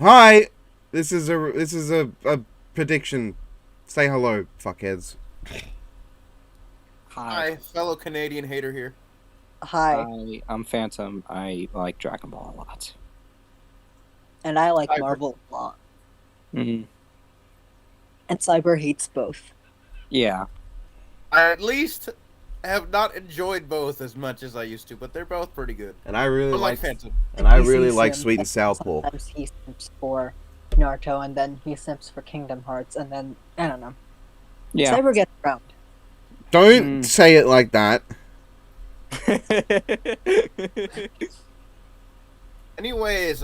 Hi, this is a prediction. Say hello, fuckheads. Hi, Hi, fellow Canadian hater here. Hi, I'm Phantom. I like Dragon Ball a lot. and I like Cyber. Marvel a lot. Hmm. And Cyber hates both. Yeah. I at least have not enjoyed both as much as I used to, but they're both pretty good. And I really Unlike like, Phantom. and I He really sees like him, Sweet and and Southpaw. sometimes he simps for Naruto, and then he simps for Kingdom Hearts, and then, I don't know. Yeah. Cyber gets around. Don't say it like that. Anyways,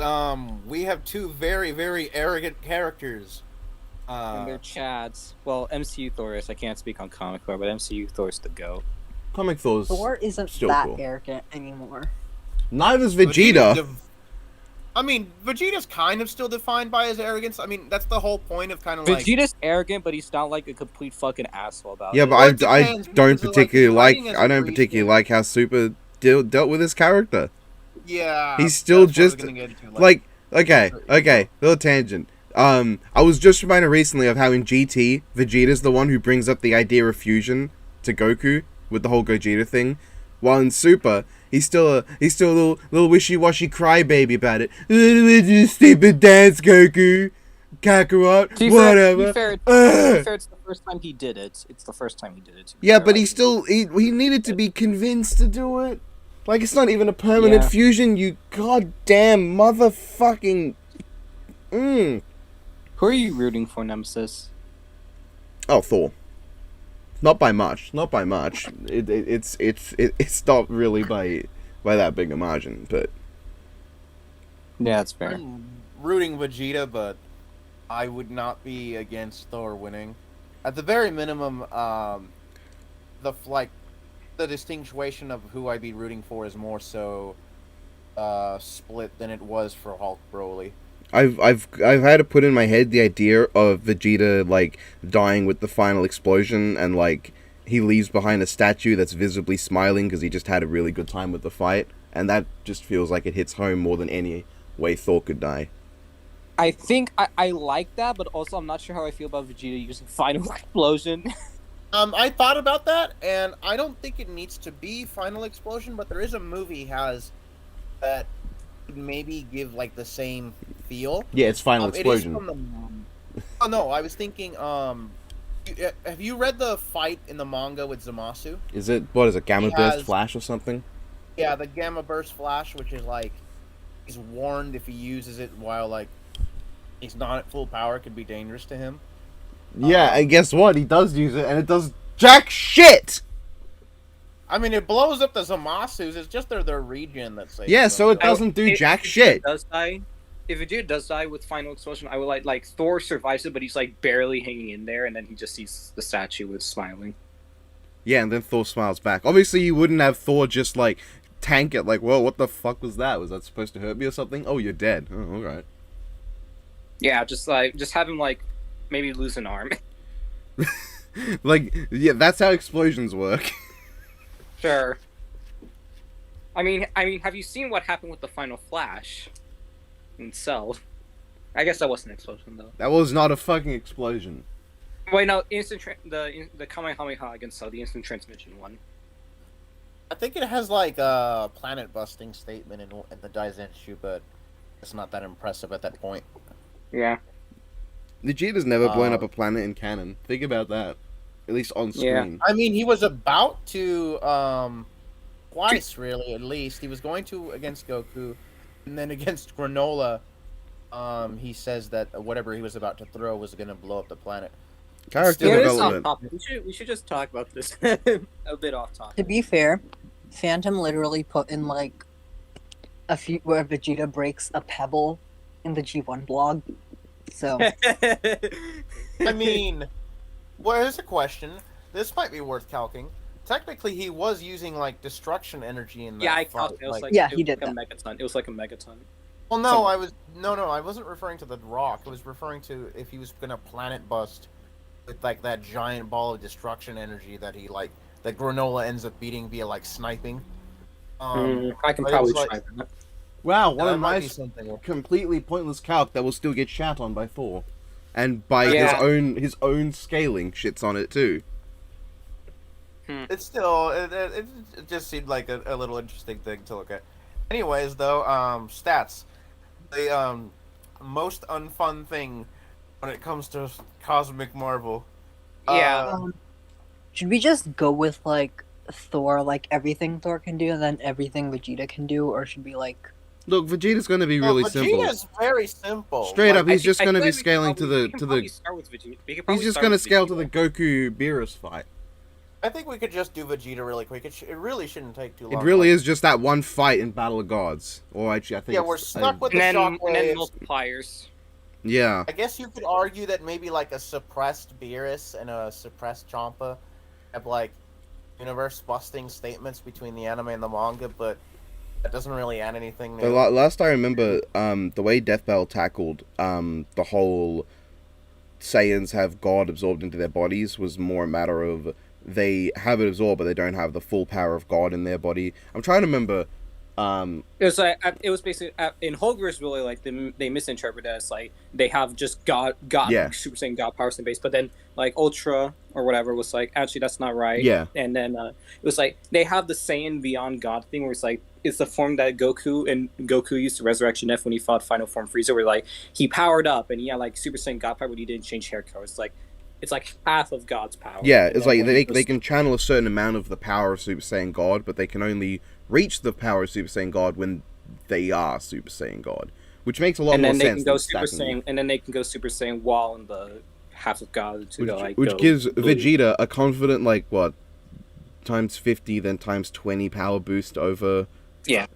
we have two very, very arrogant characters. And they're Chads. Well, MCU Thor is. I can't speak on comic Thor, but MCU Thor's the GOAT. Comic Thor's Thor isn't still that cool. arrogant anymore. Neither's Vegeta. Vegeta's kind of still defined by his arrogance. I mean, that's the whole point of kind of like. Vegeta's arrogant, but he's not like a complete fucking asshole about Yeah, it. but Well, it I depends, don't because, particularly he's like writing as I a don't priest particularly and- like how Super dealt with his character. Yeah. He's still that's what I was just gonna get into, okay, little tangent. I was just reminded recently of how in GT, Vegeta's the one who brings up the idea of fusion to Goku with the whole Gogeta thing, while in Super, he's still a little wishy-washy crybaby about it. Stupid dance, Goku, Kakarot, To be whatever. fair, it's the first time he did it. It's the first time he did it. Yeah, but he needed to be convinced to do it. Like, it's not even a permanent Yeah. fusion, you goddamn motherfucking. Who are you rooting for, Nemesis? Oh, Thor. Not by much. Not by much. It's not really by that big a margin, but Yeah, that's fair. I'm rooting Vegeta, but I would not be against Thor winning. At the very minimum, the distinction of who I'd be rooting for is more so split than it was for Hulk Broly. I've had to put in my head the idea of Vegeta like dying with the final explosion and like he leaves behind a statue that's visibly smiling because he just had a really good time with the fight, and that just feels like it hits home more than any way Thor could die. I think I like that, but also I'm not sure how I feel about Vegeta using Final Explosion. I thought about that, and I don't think it needs to be Final Explosion, but there is a movie he has that could maybe give like the same feel. Yeah, it's final It is explosion. from the. Oh no, I was thinking. Have you read the fight in the manga with Zamasu? Is it what is it? Gamma He burst has- flash or something? Yeah, the Gamma Burst Flash, which is like he's warned if he uses it while like he's not at full power, it could be dangerous to him. Yeah, and guess what? He does use it, and it does jack shit. I mean, it blows up the Zamasus. It's just their region that saves Yeah, them. so it doesn't do jack shit. If Vegeta does die with Final Explosion, I would like Thor survives it, but he's like barely hanging in there, and then he just sees the statue with smiling. Yeah, and then Thor smiles back. Obviously, you wouldn't have Thor just like tank it. Like, well, what the fuck was that? Was that supposed to hurt me or something? Oh, you're dead. Oh, all right. Yeah, just have him like maybe lose an arm. Like, yeah, that's how explosions work. Sure. I mean, have you seen what happened with the Final Flash in Cell? I guess that wasn't an explosion though. That was not a fucking explosion. Wait, no, the Kamehameha against Cell, the instant transmission one. I think it has like a planet busting statement in the Daizenshu, but it's not that impressive at that point. Yeah. Vegeta's never blown up a planet in canon. Think about that. At least on screen. I mean, he was about to twice, really, at least. He was going to against Goku, and then against Granola. He says that whatever he was about to throw was going to blow up the planet. Character Yeah, this is off development. topic. We should just talk about this a bit off To topic. be fair, Phantom literally put in like a few where Vegeta breaks a pebble in the G1 blog. So I mean, well, here's a question. This might be worth calcing. Technically, he was using like destruction energy in that Yeah, I fight, calculated. It was like Yeah, it he was did like a that. megaton. It was like a megaton. Well, no, Some- I wasn't referring to the rock. I was referring to if he was gonna planet bust with like that giant ball of destruction energy that that Granola ends up beating via like sniping. I can but it probably was like- try that. Wow, Yeah, one that of might my be something. completely pointless calc that will still get shat on by Thor, and by Yeah. his own scaling shits on it too. It's still it just seemed like a little interesting thing to look at. Anyways, though, stats. The most unfun thing when it comes to cosmic marvel. Yeah. Should we just go with like Thor, like everything Thor can do, and then everything Vegeta can do, or should we like? Look, Vegeta's going to be Well, really simple. Vegeta's very simple. Straight up, I he's think- just I going to feel be like we could scaling probably- we to can the. probably start with Vegeta. We could He's probably just start going to with scale to Vegeta. the Goku Beerus fight. I think we could just do Vegeta really quick. It really shouldn't take too long. It really is just that one fight in Battle of Gods, or actually, I think. Yeah, it's, we're stuck with And the then shockwaves. multipliers. Yeah. I guess you could argue that maybe like a suppressed Beerus and a suppressed Champa have like universe-busting statements between the anime and the manga, but that doesn't really add anything The new. last I remember, the way Death Bell tackled the whole Saiyans have God absorbed into their bodies was more a matter of they have it absorbed, but they don't have the full power of God in their body. I'm trying to remember. It was like it was basically in Holger's really like they misinterpret it as like they have just God Yeah. Super Saiyan God powers in base, but then like Ultra or whatever was like actually that's not right. Yeah. And then it was like they have the Saiyan beyond God thing where it's like it's the form that Goku used to Resurrection F when he fought Final Form Frieza, where like he powered up and he had like Super Saiyan God power, but he didn't change hair color. It's like half of God's power. Yeah, And it's then like when he they can channel a certain amount of the power of Super Saiyan God, but they can only reach the power of Super Saiyan God when they are Super Saiyan God, which makes a lot and more then they sense. can go than Super stacking Saiyan, and then they can go Super Saiyan while in the half of God to go, like which go gives blue. Vegeta a confident like what times 50 then times 20 power boost over. Yeah,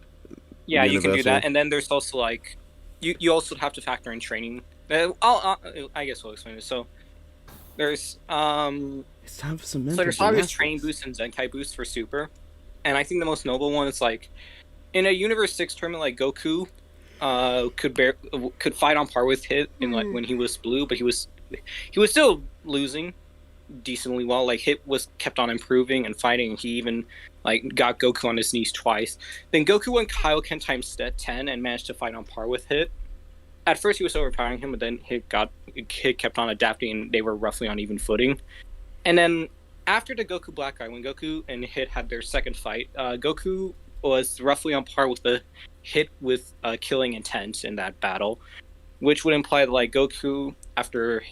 you can do Universal. that, and then there's also like you also have to factor in training. I guess we'll explain it. So there's It's time for some so mental there's obvious gymnastics. training boosts and Zenkai boosts for Super, and I think the most noble one is like in a Universe 6 tournament, like Goku could fight on par with Hit in like when he was blue, but he was still losing decently well. Like Hit was kept on improving and fighting, and he even like got Goku on his knees twice. Then Goku went Kaioken times 10 and managed to fight on par with Hit. At first he was overpowering him, but then Hit kept on adapting, and they were roughly on even footing. And then after the Goku Black Eye, when Goku and Hit had their second fight, Goku was roughly on par with the Hit with killing intent in that battle, which would imply that like Goku after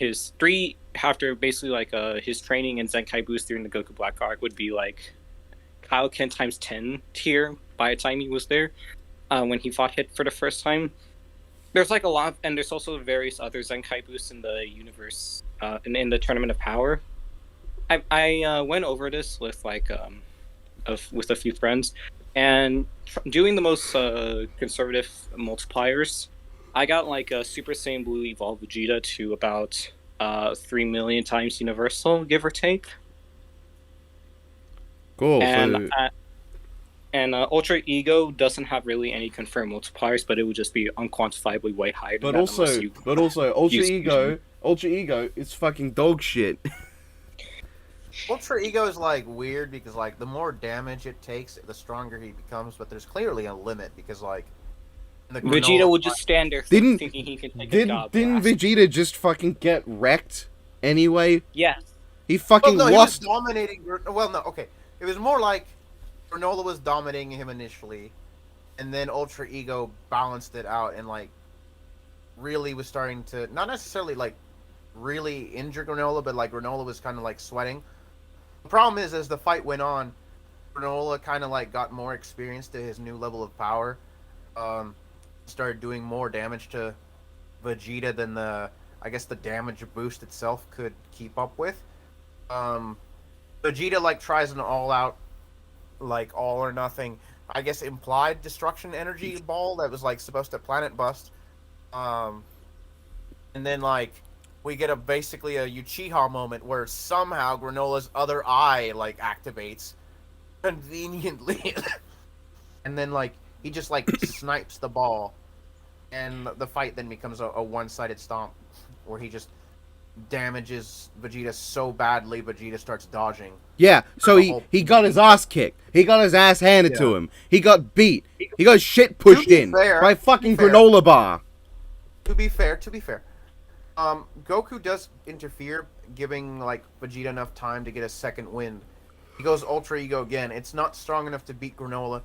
basically like his training and Zenkai boost during the Goku Black Arc would be like Kaioken times 10 tier by the time he was there when he fought Hit for the first time. There's like a lot, and there's also various other Zenkai boosts in the universe in the Tournament of Power. I went over this with like with a few friends, and doing the most conservative multipliers, I got like a Super Saiyan Blue Evolved Vegeta to about 3 million times universal, give or take. Cool. And So Ultra Ego doesn't have really any confirmed multipliers, but it would just be unquantifiably way higher. Than but that also Ultra use Ego is fucking dog shit. Ultra Ego is like weird because like the more damage it takes, the stronger he becomes. But there's clearly a limit because like in the Vegeta Granola would just stand there Didn't- thinking he can take a God Didn't blast. Vegeta just fucking get wrecked anyway? Yes. He Well, fucking no, he was lost. dominating. Well, no, okay. It was more like Granola was dominating him initially, and then Ultra Ego balanced it out and like really was starting to not necessarily like really injure Granola, but like Granola was kind of like sweating. The problem is, as the fight went on, Granola kind of like got more experience to his new level of power. Started doing more damage to Vegeta than the damage boost itself could keep up with. Vegeta like tries an all-out, like all or nothing, I guess implied destruction energy ball that was like supposed to planet bust. And then like we get basically a Uchiha moment where somehow Granola's other eye like activates conveniently, and then like he just like snipes the ball, and the fight then becomes a one-sided stomp where he just damages Vegeta so badly, Vegeta starts dodging. Yeah, so The whole- he got his ass kicked. He got his ass handed to Yeah. him. He got beat. He got shit pushed be in fair, by to fucking be fair. granola bar. To be fair, Goku does interfere, giving like Vegeta enough time to get a second wind. He goes Ultra Ego again. It's not strong enough to beat Granola,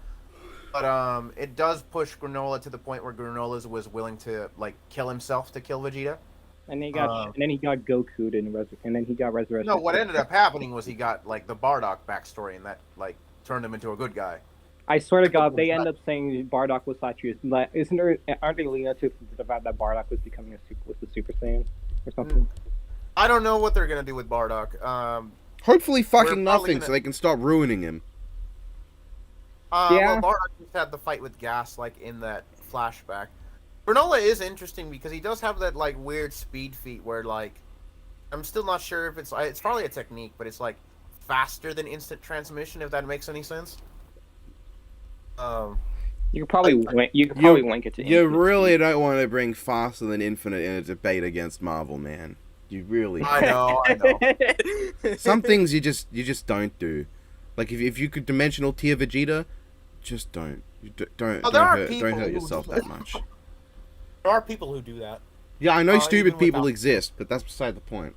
but it does push Granola to the point where Granola was willing to like kill himself to kill Vegeta. And then he got Goku'd and then he got resurrected. No, what ended up happening was he got like the Bardock backstory, and that like turned him into a good guy. I swear to God, they end up saying Bardock was actually aren't they leading up to the fact that Bardock was becoming the Super Saiyan or something? I don't know what they're gonna do with Bardock. Hopefully fucking probably nothing gonna- so they can stop ruining him. Yeah. Well, Bardock just had the fight with Gas like in that flashback. Granola is interesting because he does have that like weird speed feat where like I'm still not sure if it's probably a technique, but it's like faster than instant transmission, if that makes any sense. You could probably link it to. You Infinite really Speed. don't want to bring faster than infinite in a debate against Marvel, man. You really. I know. Some things you just don't do. Like if you could dimensional tier Vegeta, just don't. Don't Oh, there are hurt people who yourself do that that. much. There are people who do that. Yeah, I know stupid even people without- exist, but that's beside the point.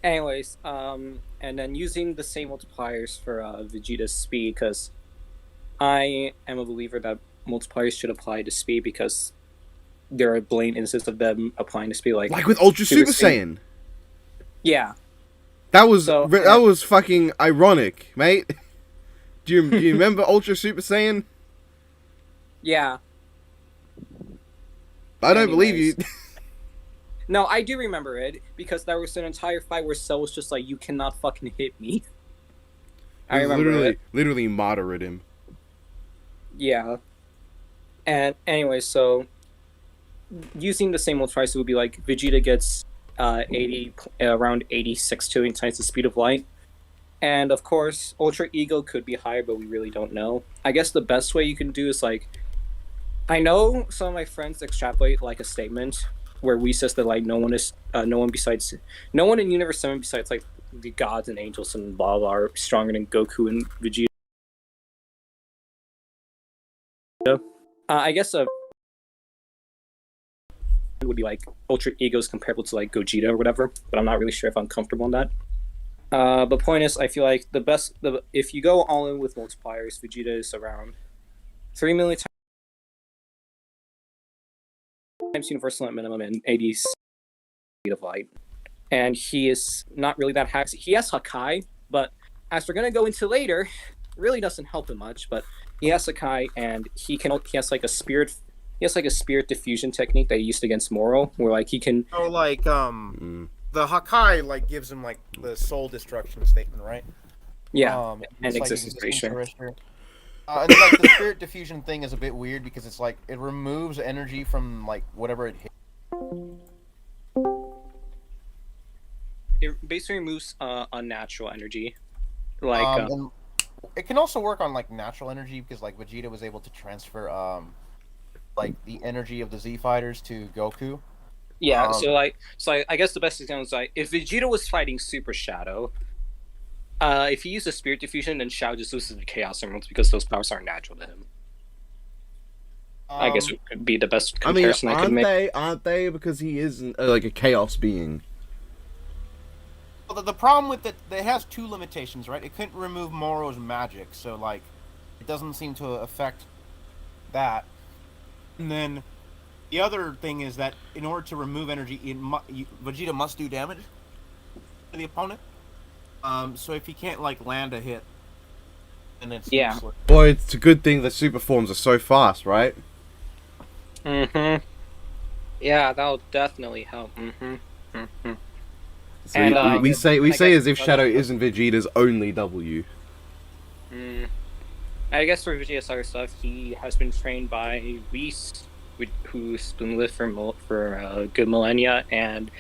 Anyways, and then using the same multipliers for Vegeta's speed, because I am a believer that multipliers should apply to speed because there are blatant instances of them applying to speed, Like with Ultra Super Saiyan. Yeah, That was So, that was fucking ironic, mate. Do you remember Ultra Super Saiyan? yeah. I don't believe you. No, I do remember it because there was an entire fight where Cell was just like, "You cannot fucking hit me." I remember it. Literally moderate him. Yeah. And anyway, so using the same multipliers, it would be like Vegeta gets around 86 trillion times the speed of light. And of course, Ultra Ego could be higher, but we really don't know. I guess the best way you can do is like, I know some of my friends extrapolate like a statement where we says that like no one in Universe 7 besides like the gods and angels and blah blah are stronger than Goku and Vegeta. I guess would be like Ultra Ego's comparable to like Gogeta or whatever, but I'm not really sure if I'm comfortable on that. But point is, I feel like if you go all in with multipliers, Vegeta is around 3 million times universal at minimum and 80 speed of light. And he is not really that hacks. He has Hakai, but as we're gonna go into later, really doesn't help him much. But he has Hakai, and he has like a spirit. He has like a spirit diffusion technique that he used against Moro, where like he can. So like the Hakai like gives him like the soul destruction statement, right? Yeah, and and like, existence erasure. And then, like the spirit diffusion thing is a bit weird because it's like it removes energy from like whatever it hits. It basically removes unnatural energy. Like And it can also work on like natural energy because like Vegeta was able to transfer like the energy of the Z fighters to Goku. yeah, so I guess the best example is like if Vegeta was fighting Super Shadow, if he used a spirit diffusion, then Shadow just loses the Chaos Emeralds because those powers aren't natural to him. I guess it could be the best comparison I could make. Aren't they? Because he isn't like a chaos being. Well, the problem with it has two limitations, right? It couldn't remove Moro's magic, so like it doesn't seem to affect that. And then the other thing is that in order to remove energy, Vegeta must do damage to the opponent. So if he can't like land a hit, then it's useless. Boy, it's a good thing that super forms are so fast, right? Mm-hmm. Yeah, that'll definitely help. Mm-hmm. Mm-hmm. So And, we say I as guess- if Shadow isn't Vegeta's only W. I guess for Vegeta's other stuff, he has been trained by Whis, who's been lived for a good millennia, and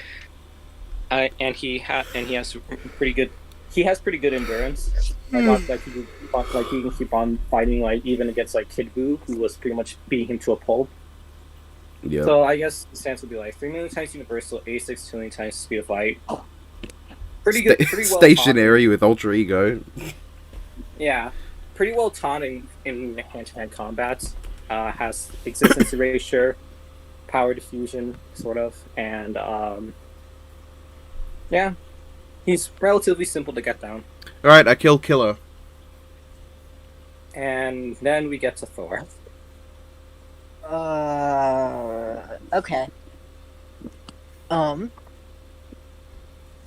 he has pretty good. He has pretty good endurance. Like he can keep on fighting, like even against like Kid Buu, who was pretty much beating him to a pulp. Yeah. So I guess the stance would be like 3 million times universal, 86 trillion times speed of light. Pretty good, pretty well Stationary with ultra ego. Yeah, pretty well taught in hand-to-hand combats. Has existence erasure, power diffusion, sort of, and yeah, he's relatively simple to get down. All right, I kill Killer. And then we get to Thor. Okay.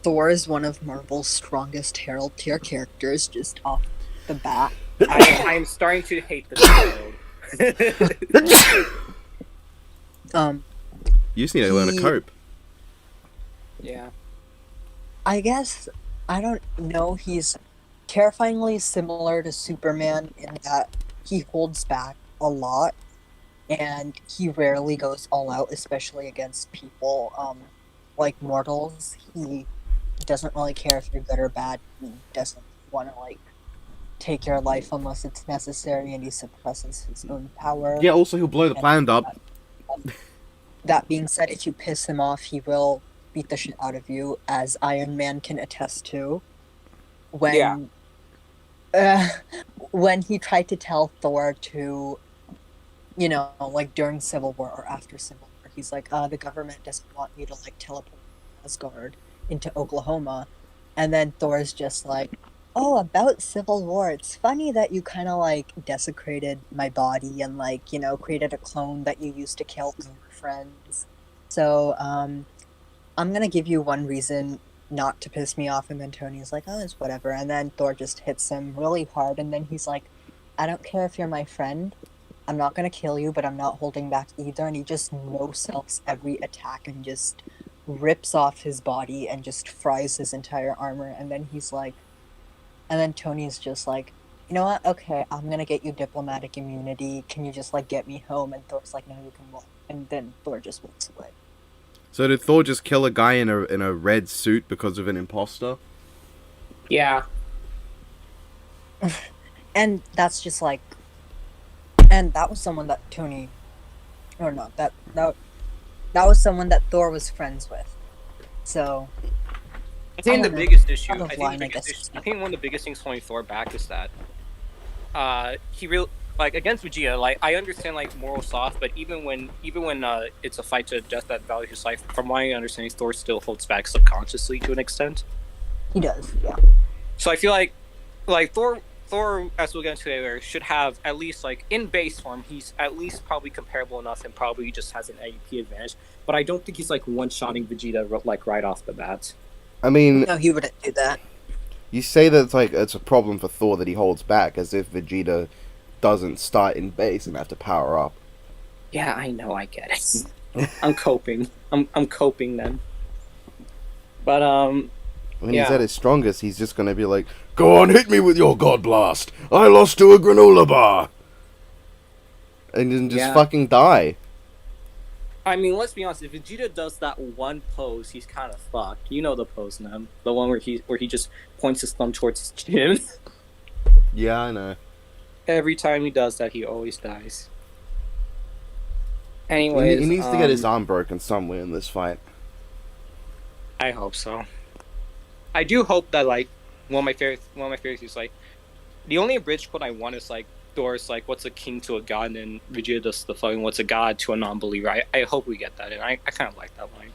Thor is one of Marvel's strongest Herald tier characters, just off the bat. I am starting to hate this child. You just need to learn to cope. Yeah. I guess, I don't know, he's terrifyingly similar to Superman in that he holds back a lot, and he rarely goes all out, especially against people, like mortals. He doesn't really care if you're good or bad. He doesn't want to, like, take your life unless it's necessary, and he suppresses his own power. Yeah, also he'll blow the planet up. That being said, if you piss him off, he will beat the shit out of you, as Iron Man can attest to. When he tried to tell Thor to, you know, like during Civil War or after Civil War, he's like, the government doesn't want you to, like, teleport Asgard into Oklahoma. And then Thor's just like, oh, about Civil War, it's funny that you kind of, like, desecrated my body and, like, you know, created a clone that you used to kill your friends. So, I'm gonna give you one reason not to piss me off. And then Tony's like, oh, it's whatever. And then Thor just hits him really hard. And then he's like, I don't care if you're my friend. I'm not gonna kill you, but I'm not holding back either. And he just no-selfs every attack and just rips off his body and just fries his entire armor. And then he's like, and then Tony's just like, you know what? Okay, I'm gonna get you diplomatic immunity. Can you just, like, get me home? And Thor's like, no, you can walk. And then Thor just walks away. So did Thor just kill a guy in a red suit because of an imposter? Yeah. And that's just like, and that was someone that Tony, or not, that was someone that Thor was friends with. So I think the know. biggest issue. Out of I line, I think, guess. I think one of the biggest things holding Thor back is that he really, like, against Vegeta. Like, I understand, like, moral soft, but even when it's a fight to death that values his life, from my understanding, Thor still holds back subconsciously to an extent. He does, yeah. So I feel like Thor, as we'll get into later, should have at least, like, in base form, he's at least probably comparable enough, and probably just has an AEP advantage. But I don't think he's, like, one-shotting Vegeta, like, right off the bat. I mean, No, he wouldn't do that. you say that it's a problem for Thor that he holds back, as if Vegeta doesn't start in base and have to power up. Yeah, I know, I get it. I'm coping. I'm coping then. But When he's at his strongest, he's just gonna be like, go on, hit me with your God Blast! I lost to a granola bar! And then just fucking die. I mean, let's be honest, if Vegeta does that one pose, he's kind of fucked. You know the pose, man. The one where he just points his thumb towards his chin. Yeah, I know. Every time he does that, he always dies. Anyways, He needs to get his arm broken somewhere in this fight. I hope so. I do hope that, like, one of my favorites is, like, the only abridged quote I want is, like, Thor's like, what's a king to a god, and Vegeta does the fucking what's a god to a non-believer. I hope we get that, and I kind of like that line.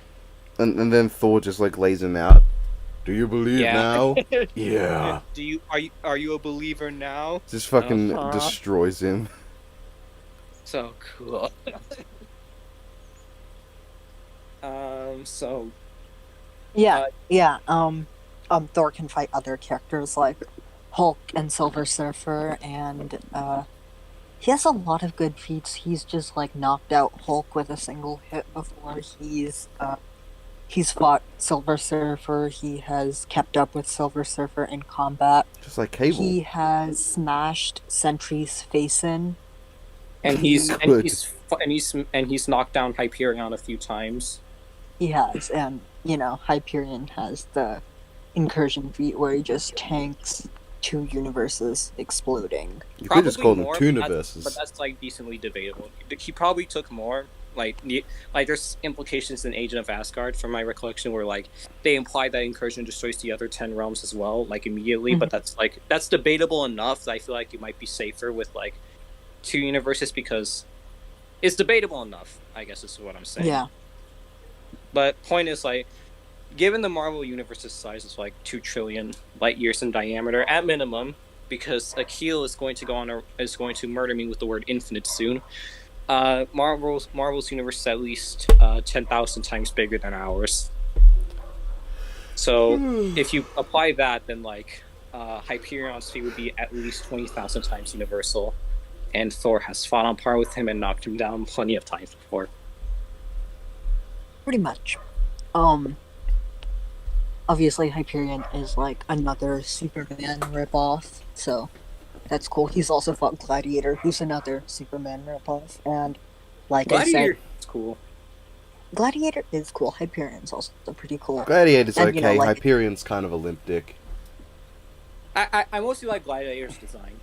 And then Thor just, like, lays him out. Do you believe now? Yeah. Are you a believer now? Just fucking destroys him. So cool. So. Yeah. Thor can fight other characters like Hulk and Silver Surfer, and he has a lot of good feats. He's just, like, knocked out Hulk with a single hit before. He's fought Silver Surfer. He has kept up with Silver Surfer in combat. Just like Cable. He has smashed Sentry's face in. And he's knocked down Hyperion a few times. He has, and, you know, Hyperion has the incursion feat where he just tanks 2 universes exploding. You could just call them 2 universes. But that's, like, decently debatable. He probably took more, like there's implications in Agent of Asgard from my recollection where like they imply that incursion destroys the other 10 realms as well, like immediately, but that's debatable enough that I feel like it might be safer with like 2 universes because it's debatable enough, I guess is what I'm saying. Yeah. But point is like, given the Marvel universe's size is like 2 trillion light years in diameter at minimum, because Akhil is going to murder me with the word infinite soon. Marvel's universe is at least 10,000 times bigger than ours. So if you apply that, then like Hyperion's fate would be at least 20,000 times universal, and Thor has fought on par with him and knocked him down plenty of times before. Pretty much. Obviously Hyperion is like another Superman ripoff, so that's cool. He's also fought Gladiator, who's another Superman ripoff, and like Gladiator I said, is cool. Gladiator is cool. Hyperion's also pretty cool. Gladiator's And, okay. you know, like- Hyperion's kind of a limp dick. I mostly like Gladiator's design.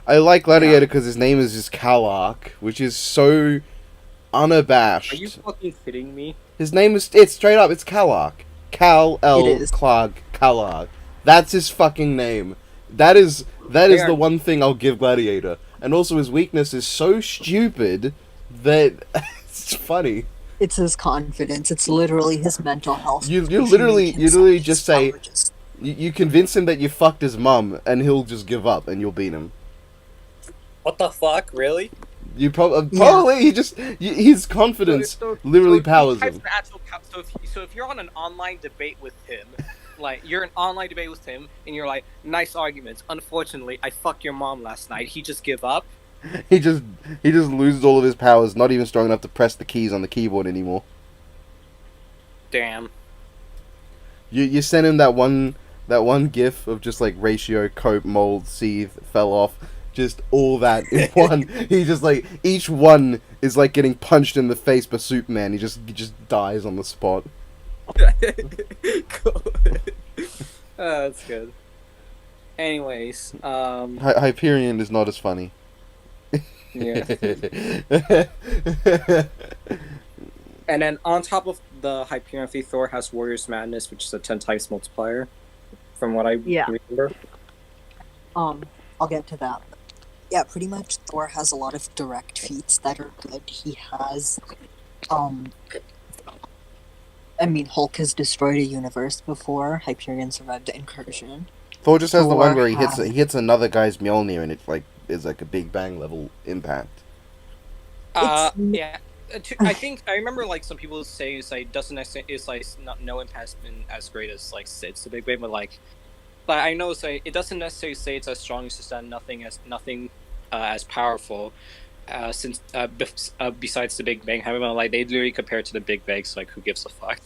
I like Gladiator because his name is just Kalark, which is so unabashed. Are you fucking kidding me? His name is, it's straight up, it's Kalark. Kal-El It is. Clark Kalark. That's his fucking name. That is the one thing I'll give Gladiator. And also his weakness is so stupid that it's funny. It's his confidence. It's literally his mental health. You pushing literally himself just to say, just- you convince him that you fucked his mum, and he'll just give up, and you'll beat him. What the fuck? Really? You probably his confidence literally powers him. So if you're on an online debate with him, like you're an online debate with him, and you're like, nice arguments. Unfortunately, I fucked your mom last night. He just give up. He just loses all of his powers. Not even strong enough to press the keys on the keyboard anymore. Damn. You send him that one gif of just like ratio, cope, mold, seethe, fell off. Just all that in one. He just like each one is like getting punched in the face by Superman. He just dies on the spot. Cool. That's good. Anyways, Hyperion is not as funny. yeah. And then on top of the Hyperion fee, Thor has Warrior's Madness, which is a 10 times multiplier, from what I remember. I'll get to that. Yeah, pretty much Thor has a lot of direct feats that are good. He has, I mean, Hulk has destroyed a universe before. Hyperion survived the incursion. Thor just has the one Thor where he hits another guy's Mjolnir, and it's like is like a Big Bang level impact. Yeah. I think I remember like some people say it's like doesn't necessarily it's like no impact's been as great as like Sid's the Big Bang, but like I know it's like it doesn't necessarily say it's as strong. It's just that nothing as powerful since besides the Big Bang. However, like they literally compare it to the Big Bang, so like who gives a fuck?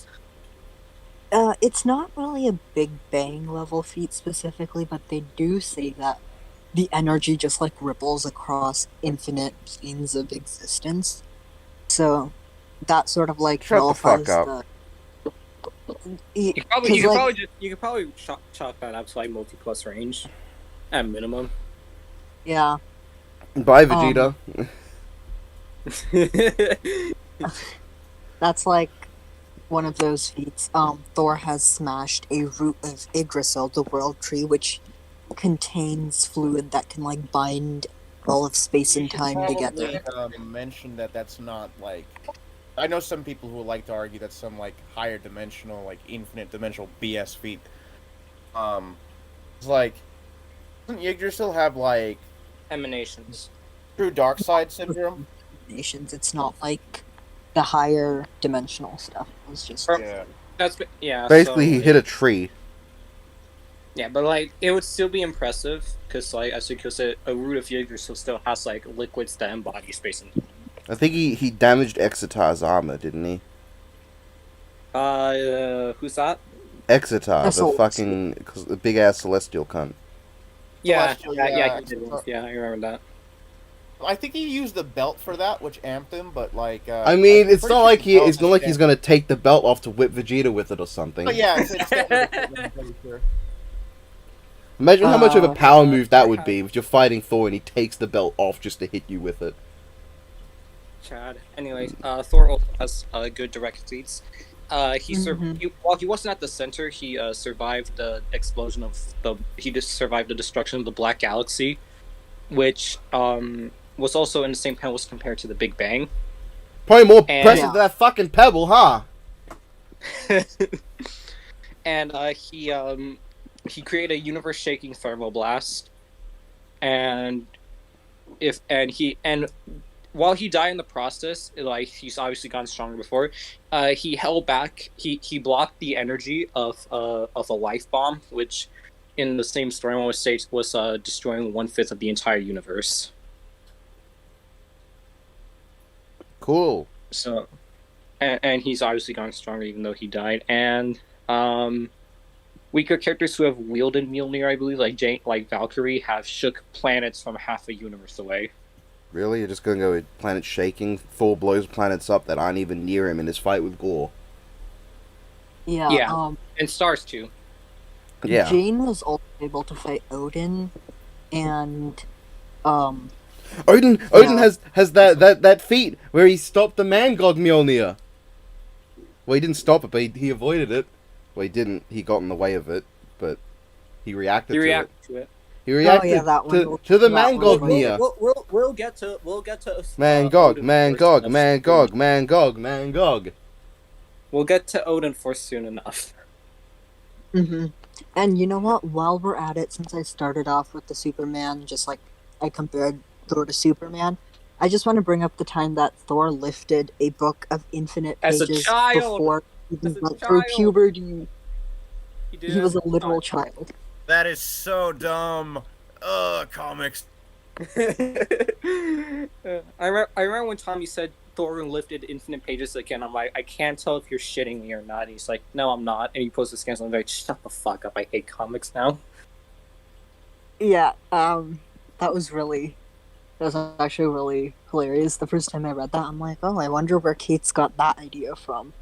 It's not really a Big Bang level feat specifically, but they do say that the energy just like ripples across infinite planes of existence. So that sort of like Shut the fuck up. You could probably chalk that up to like multi-plus range at minimum. Yeah. Bye, Vegeta. That's like one of those feats. Thor has smashed a root of Yggdrasil, the world tree, which contains fluid that can like bind all of space and time together. Mention that that's not like. I know some people who would like to argue that some like higher dimensional, like infinite dimensional BS feat. It's like, doesn't Yggdrasil have like Emanations. true dark side syndrome? Nations. It's not like the higher dimensional stuff. It's just Yeah. Basically, so, he hit a tree. Yeah, but like it would still be impressive because like as you said, a root of Yggdrasil still has like liquids that embody space and time. I think he damaged Exitar's armor, didn't he? Who's that? Exitar, That's all- the big ass celestial cunt. Yeah, Celestial, yeah, he did. Yeah, I remember that. I think he used the belt for that, which amped him. But like, I mean, it's pretty not sure like the belt it's not like is he's gonna take the belt off to whip Vegeta with it or something. But yeah, it's I'm pretty sure. Imagine how much of a Oh, power move that would be if you're fighting Thor and he takes the belt off just to hit you with it. Chad. Anyway, Thor also has good direct feats. Mhm. While he wasn't at the center, he survived the explosion of the. He just survived the destruction of the Black Galaxy, which was also in the same panel was compared to the Big Bang. Probably more And precious than that fucking pebble, huh? and he created a universe-shaking thermal blast, and while he died in the process, like he's obviously gotten stronger before. He held back. He blocked the energy of a life bomb, which in the same story was states was destroying 1/5 of the entire universe. Cool. So, and he's obviously gotten stronger even though he died. And weaker characters who have wielded Mjolnir, I believe, like Valkyrie, have shook planets from half a universe away. Really? You're just gonna go with planet shaking? Thor blows planets up that aren't even near him in his fight with Gore. Yeah. Yeah. And stars too. Yeah. Jane was also able to fight Odin, and Odin Yeah. has that feat where he stopped the man god Mjolnir. Well, he didn't stop it, but he avoided it. Well, he didn't. He got in the way of it, but he reacted to it. He reacted that one. to the That man one god was- Mia. We'll get to Man Gog, Odin man first Gog, enough man soon. Gog, man Gog, man Gog. We'll get to Odin first soon enough. Mhm. And you know what? While we're at it, since I started off with the Superman, just like I compared Thor to Superman, I just want to bring up the time that Thor lifted a book of infinite As a pages child! before he As a went through child! puberty. He He was a literal child. That is so dumb. Ugh, comics. I remember when Tommy said Thor lifted infinite pages again. I'm like, I can't tell if you're shitting me or not. And he's like, no, I'm not. And he posts the scans. I'm like, shut the fuck up. I hate comics now. Yeah, that was actually really hilarious. The first time I read that, I'm like, oh, I wonder where Kate's got that idea from.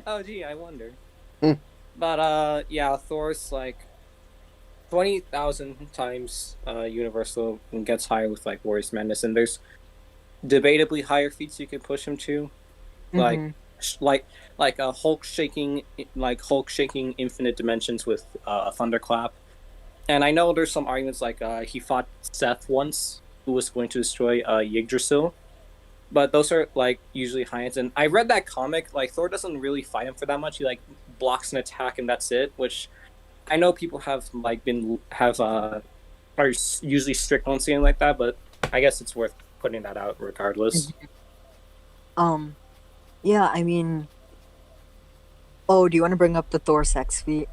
Oh, gee, I wonder. Hmm. But, yeah, Thor's like 20,000 times universal and gets higher with like Warrior's Madness. And there's debatably higher feats you can push him to. Mhm. Like a Hulk shaking infinite dimensions with a thunderclap. And I know there's some arguments like he fought Seth once, who was going to destroy Yggdrasil, but those are like usually high ends. And I read that comic. Like Thor doesn't really fight him for that much. He like blocks an attack and that's it. Which I know people have like are usually strict on saying like that, but I guess it's worth putting that out regardless. Yeah, I mean, oh, do you want to bring up the Thor sex feat?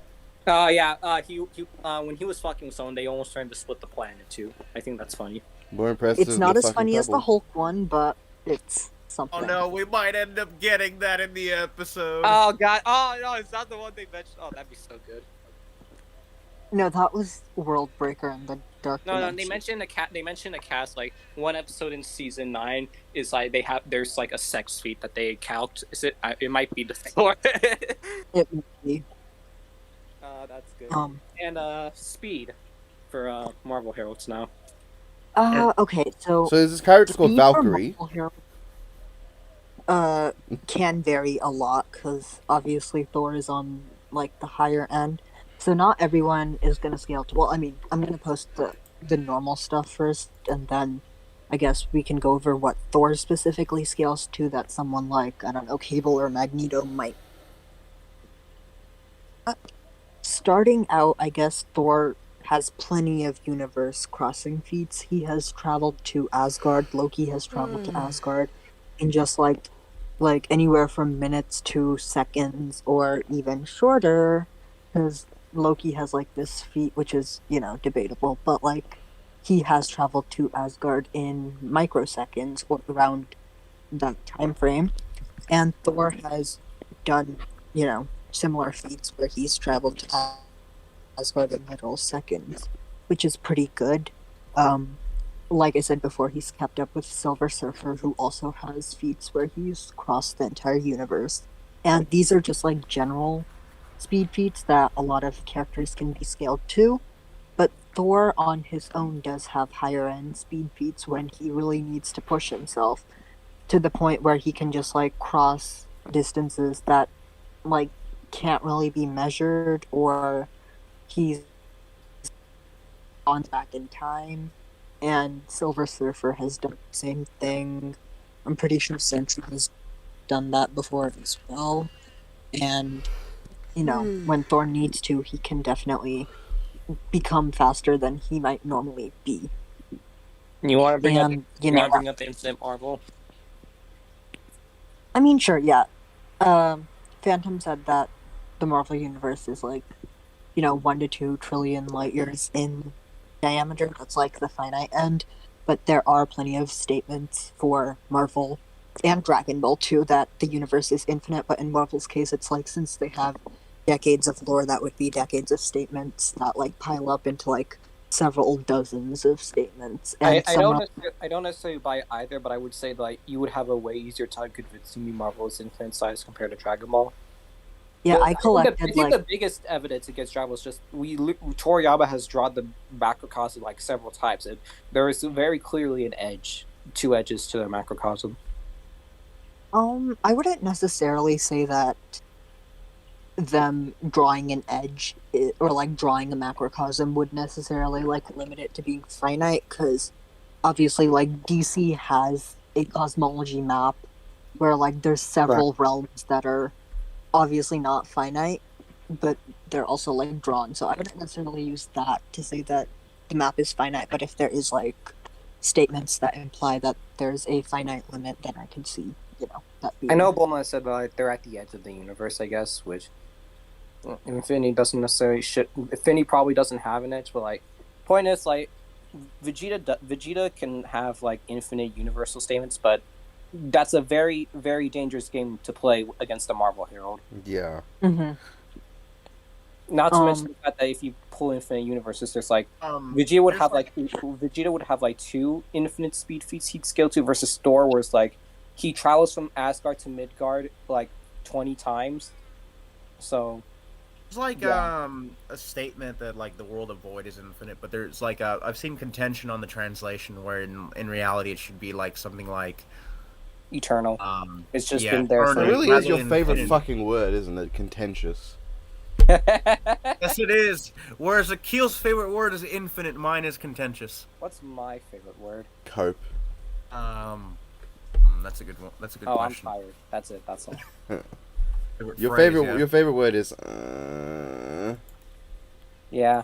Yeah. He when he was fucking with someone, they almost tried to split the planet too. I think that's funny. More impressive. It's not than as funny as the Hulk one, but it's something. Oh no, we might end up getting that in the episode. Oh god! Oh no, is that the one they mentioned? Oh, that'd be so good. No, that was World Breaker and the Dark No, Dimension. they mentioned a cast like one episode in season 9 is like there's like a sex feat that they calced. Is it? It might be the Thor. It would be. That's good. And speed for Marvel heroes now. okay, so So is this character called speed for Valkyrie? Marvel hero, can vary a lot because obviously Thor is on like the higher end, so not everyone is gonna scale to. Well, I mean, I'm gonna post the normal stuff first, and then I guess we can go over what Thor specifically scales to that someone like, I don't know, Cable or Magneto might. Starting out, I guess Thor has plenty of universe crossing feats. He has traveled to Asgard. Loki has traveled to Asgard in just like anywhere from minutes to seconds or even shorter, because Loki has like this feat, which is, you know, debatable, but like he has traveled to Asgard in microseconds or around that time frame, and Thor has done, you know, similar feats where he's traveled to Asgard in literal seconds, which is pretty good. Like I said before, he's kept up with Silver Surfer, who also has feats where he's crossed the entire universe. And these are just like general speed feats that a lot of characters can be scaled to. But Thor on his own does have higher end speed feats when he really needs to push himself. to the point where he can just like cross distances that like can't really be measured, or he's gone back in time. And Silver Surfer has done the same thing. I'm pretty sure Sentry has done that before as well. And when Thor needs to, he can definitely become faster than he might normally be. You want to bring up? And You want to bring up the Infinite Marvel? I mean, sure, yeah. Phantom said that the Marvel Universe is like, 1 to 2 trillion light years in diameter. That's like the finite end. But there are plenty of statements for Marvel and Dragon Ball too that the universe is infinite. But in Marvel's case, it's like since they have decades of lore, that would be decades of statements that like pile up into like several dozens of statements. And I don't necessarily buy either, but I would say like you would have a way easier time convincing me Marvel is infinite size compared to Dragon Ball. Yeah, But I collected I think the biggest evidence against Dragon Ball is just Toriyama has drawn the macrocosm like several times, and there is very clearly an edge, 2 edges to the macrocosm. I wouldn't necessarily say that them drawing an edge or like drawing a macrocosm would necessarily like limit it to being finite, because obviously like DC has a cosmology map where like there's several realms that are obviously not finite, but they're also like drawn. So I wouldn't necessarily use that to say that the map is finite, but if there is like statements that imply that there's a finite limit, then I can see, that being... I know Bulma said like they're at the edge of the universe, I guess, which Infinity doesn't necessarily Infinity probably doesn't have an edge, but like point is like Vegeta can have like infinite universal statements, but that's a very, very dangerous game to play against a Marvel Herald. Yeah. Mm-hmm. Not to mention the fact that if you pull infinite universes, there's like Vegeta would have like 2 infinite speed feats he'd scale to versus Thor, where it's like he travels from Asgard to Midgard like 20 times. So it's like a statement that like the world of Void is infinite, but there's like I've seen contention on the translation where in reality it should be like something like eternal. It's just been there. It really is your favorite fucking word, isn't it? Contentious. Yes, it is. Whereas Akil's favorite word is infinite, mine is contentious. What's my favorite word? Cope. That's a good one. That's a good question. I'm tired. That's it. That's all. Your favorite word is Yeah,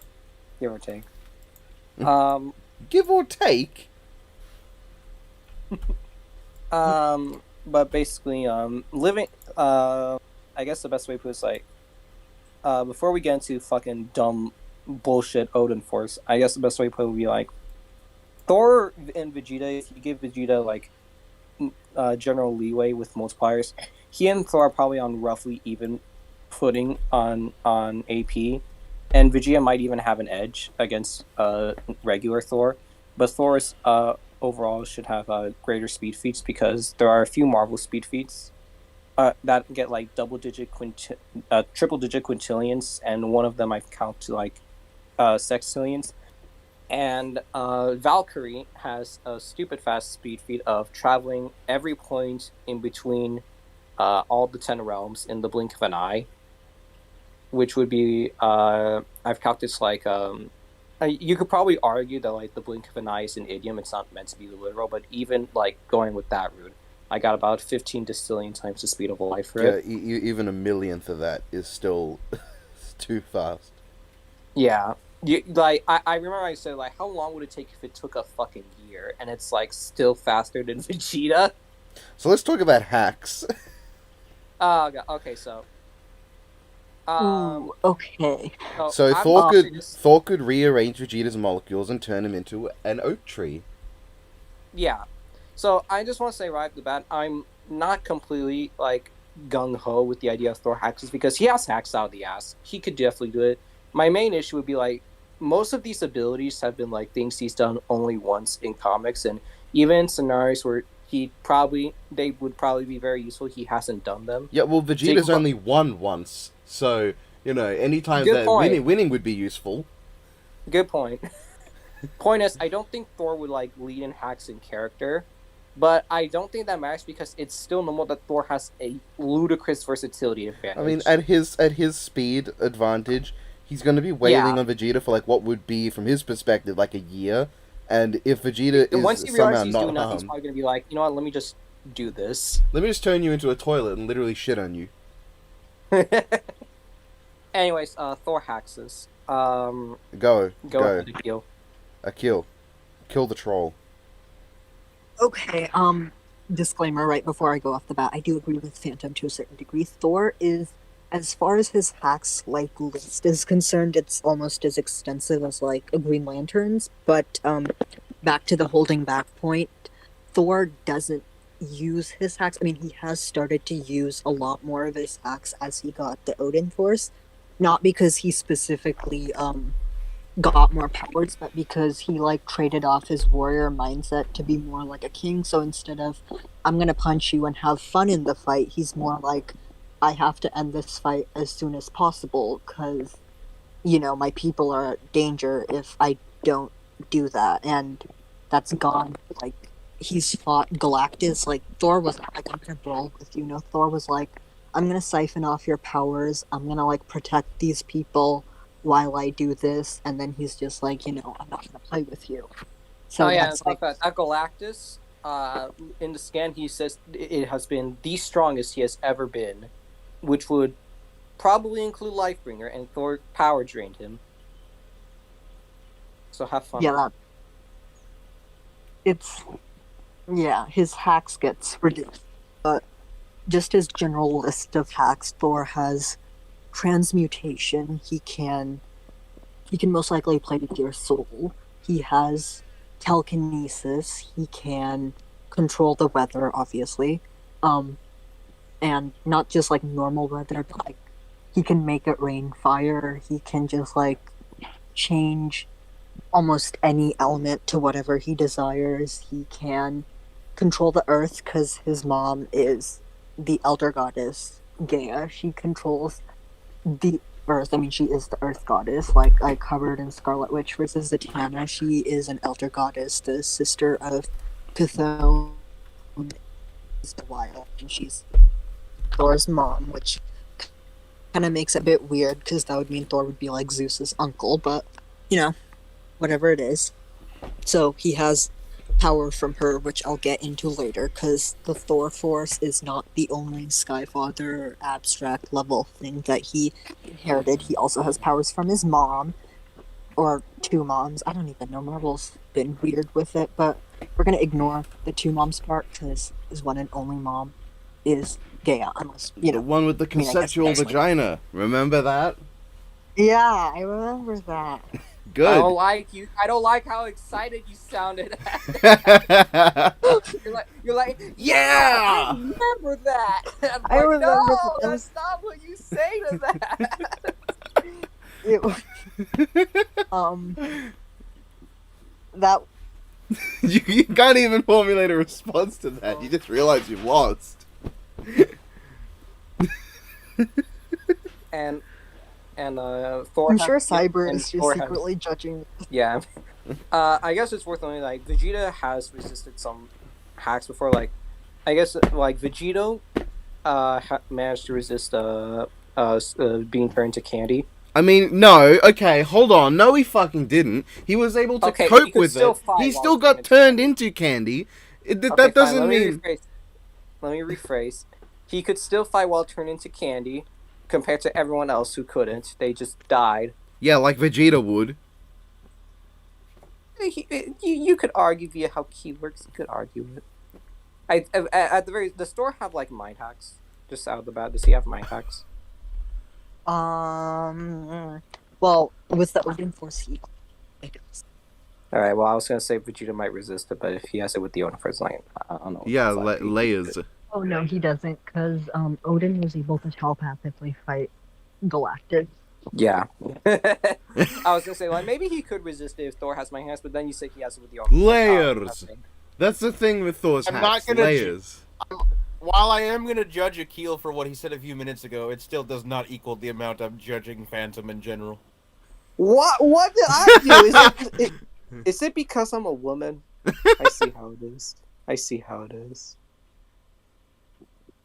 give or take. Give or take. But basically, living. I guess the best way to put it is like, before we get into fucking dumb bullshit Odin Force, I guess the best way to put it would be like, Thor and Vegeta. If you give Vegeta like general leeway with multipliers, he and Thor are probably on roughly even footing on AP, and Vegeta might even have an edge against regular Thor. But Thor's overall should have greater speed feats, because there are a few Marvel speed feats that get like triple-digit quintillions, and one of them I count to like sextillions. And Valkyrie has a stupid fast speed feat of traveling every point in between all the 10 realms in the blink of an eye, which would be I've calculated like you could probably argue that like the blink of an eye is an idiom; it's not meant to be literal. But even like going with that route, I got about 15 distillion times the speed of light for it. Yeah, even a millionth of that is still too fast. Yeah. I remember I said, like, how long would it take if it took a fucking year? And it's, like, still faster than Vegeta. So let's talk about hacks. Oh, God. Okay, so... okay. So Thor could rearrange Vegeta's molecules and turn him into an oak tree. Yeah. So I just want to say right off the bat, I'm not completely, like, gung-ho with the idea of Thor hacks, because he has hacks out of the ass. He could definitely do it. My main issue would be, like, most of these abilities have been like things he's done only once in comics, and even in scenarios where they would probably be very useful, he hasn't done them. Yeah, well, Vegeta's only won once, so anytime that winning would be useful. Good point. Point is, I don't think Thor would like lead in hacks in character, But I don't think that matters because it's still normal that Thor has a ludicrous versatility advantage. I mean, at his speed advantage, he's going to be waiting on Vegeta for like what would be from his perspective like a year, and if Vegeta once is he somehow realizes he's not doing that, he's harmed, probably going to be like, you know what? Let me just do this. let me just turn you into a toilet and literally shit on you. Anyways, Thor hacks this. Go ahead, Akil. Akil, kill the troll. Okay, disclaimer right before I go off the bat, I do agree with Phantom to a certain degree. Thor is, as far as his hacks, like, list is concerned, it's almost as extensive as, like, a Green Lantern's, but, back to the holding back point, Thor doesn't use his hacks. I mean, he has started to use a lot more of his hacks as he got the Odin Force, not because he specifically, got more powers, but because he like traded off his warrior mindset to be more like a king. So instead of I'm gonna punch you and have fun in the fight, he's more like I have to end this fight as soon as possible because my people are at danger if I don't do that. And that's gone. Like he's fought Galactus. Like Thor was like, I'm gonna brawl with you. No, Thor was like, I'm gonna siphon off your powers. I'm gonna like protect these people while I do this, and then he's just like, I'm not gonna play with you. So that's like that. At Galactus, in the scan, he says it has been the strongest he has ever been, which would probably include Lifebringer, and Thor power drained him. So have fun. His hacks gets reduced, but just his general list of hacks, Thor has transmutation. He can most likely play with your soul. He has telekinesis. He can control the weather, obviously, and not just like normal weather, but like he can make it rain fire. He can just like change almost any element to whatever he desires. He can control the earth because his mom is the elder goddess Gaia. She controls the earth. I mean, she is the earth goddess, like I covered in Scarlet Witch versus Zatanna. She is an elder goddess, the sister of Cthulhu, is the wild, and she's Thor's mom, which kind of makes it a bit weird because that would mean Thor would be like Zeus's uncle, but whatever it is. So he has power from her, which I'll get into later, because the Thor Force is not the only Skyfather abstract level thing that he inherited. He also has powers from his mom, or two moms. I don't even know. Marvel's been weird with it, but we're gonna ignore the two moms part because his one and only mom is Gaia, unless the one with the conceptual vagina. Remember that? Yeah, I remember that. Good. I don't like you. I don't like how excited you sounded. You're like, yeah! I remember that. I remember no, that. that's not what you say to that. That you can't even formulate a response to that. You just realize you've lost. and Thor. I'm sure Cyber is just Thor secretly judging. Yeah. I guess it's worth noting, like, Vegeta has resisted some hacks before. Like, I guess, like, Vegeta managed to resist being turned into candy. I mean, no, okay, hold on. No, he fucking didn't. He was able to cope with it. He still got turned into candy. That doesn't mean... Let me rephrase. He could still fight while turned into candy, compared to everyone else who couldn't. They just died. Yeah, like Vegeta would. You could argue via how ki works. You could argue it. At the very... Does Thor have, like, mind hacks? Just out of the bat, does he have mind hacks? Well, with the Odin Force, he does. Alright, well, I was gonna say Vegeta might resist it, but if he has it with the Odin Force, like, I don't know. Yeah, layers. Oh, no, he doesn't, because Odin was able to telepathically fight Galactus. Yeah. I was gonna say, like, maybe he could resist it if Thor has mind hacks, but then you say he has it with the Odin Force. Layers! That's the thing with Thor's hacks. Not gonna layers. While I am going to judge Akil for what he said a few minutes ago, it still does not equal the amount I'm judging Phantom in general. What did I do? Is it because I'm a woman? I see how it is. I see how it is.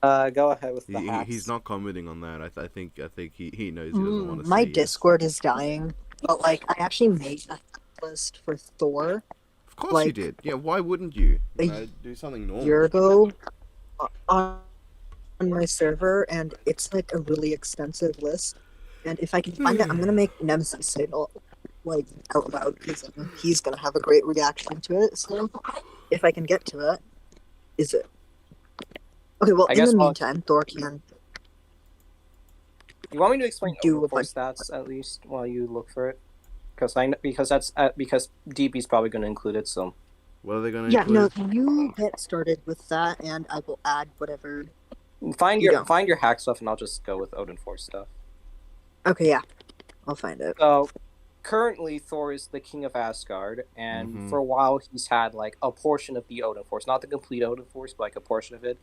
Go ahead with the hacks. He's not commenting on that. I think he knows he doesn't want to My say yes. Discord is dying, but like I actually made a list for Thor Of course you did. Yeah, why wouldn't you? a Do something a normal. year ago on my server, and it's like a really extensive list. And if I can find it, I'm gonna make Nemesis say it like out loud because he's gonna have a great reaction to it. So if I can get to it, is it? Okay, well, in the meantime, Thor can. You want me to explain Do Odin a Force stats at least while you look for it? Because because DB's probably going to include it. So What are they gonna Yeah, no, include? you get started with that, and I will add whatever. find You your don't. find your hack stuff, and I'll just go with Odin Force stuff. Okay, yeah, I'll find it. So currently, Thor is the king of Asgard, and for a while he's had like a portion of the Odin Force, not the complete Odin Force, but like a portion of it.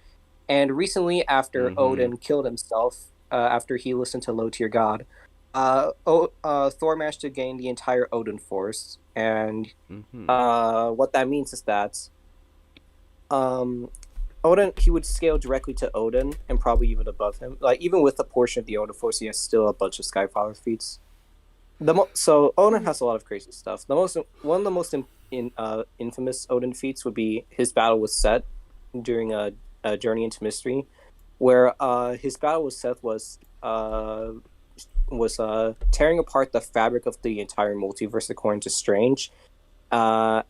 And recently, after Odin killed himself, after he listened to Low Tier God, Thor managed to gain the entire Odin Force. And what that means is that Odin, he would scale directly to Odin and probably even above him. Like even with a portion of the Odin Force, he has still a bunch of Skyfather feats. So Odin has a lot of crazy stuff. One of the most infamous Odin feats would be his battle with Set during a Journey into Mystery, where his battle with Seth was tearing apart the fabric of the entire multiverse according to Strange, and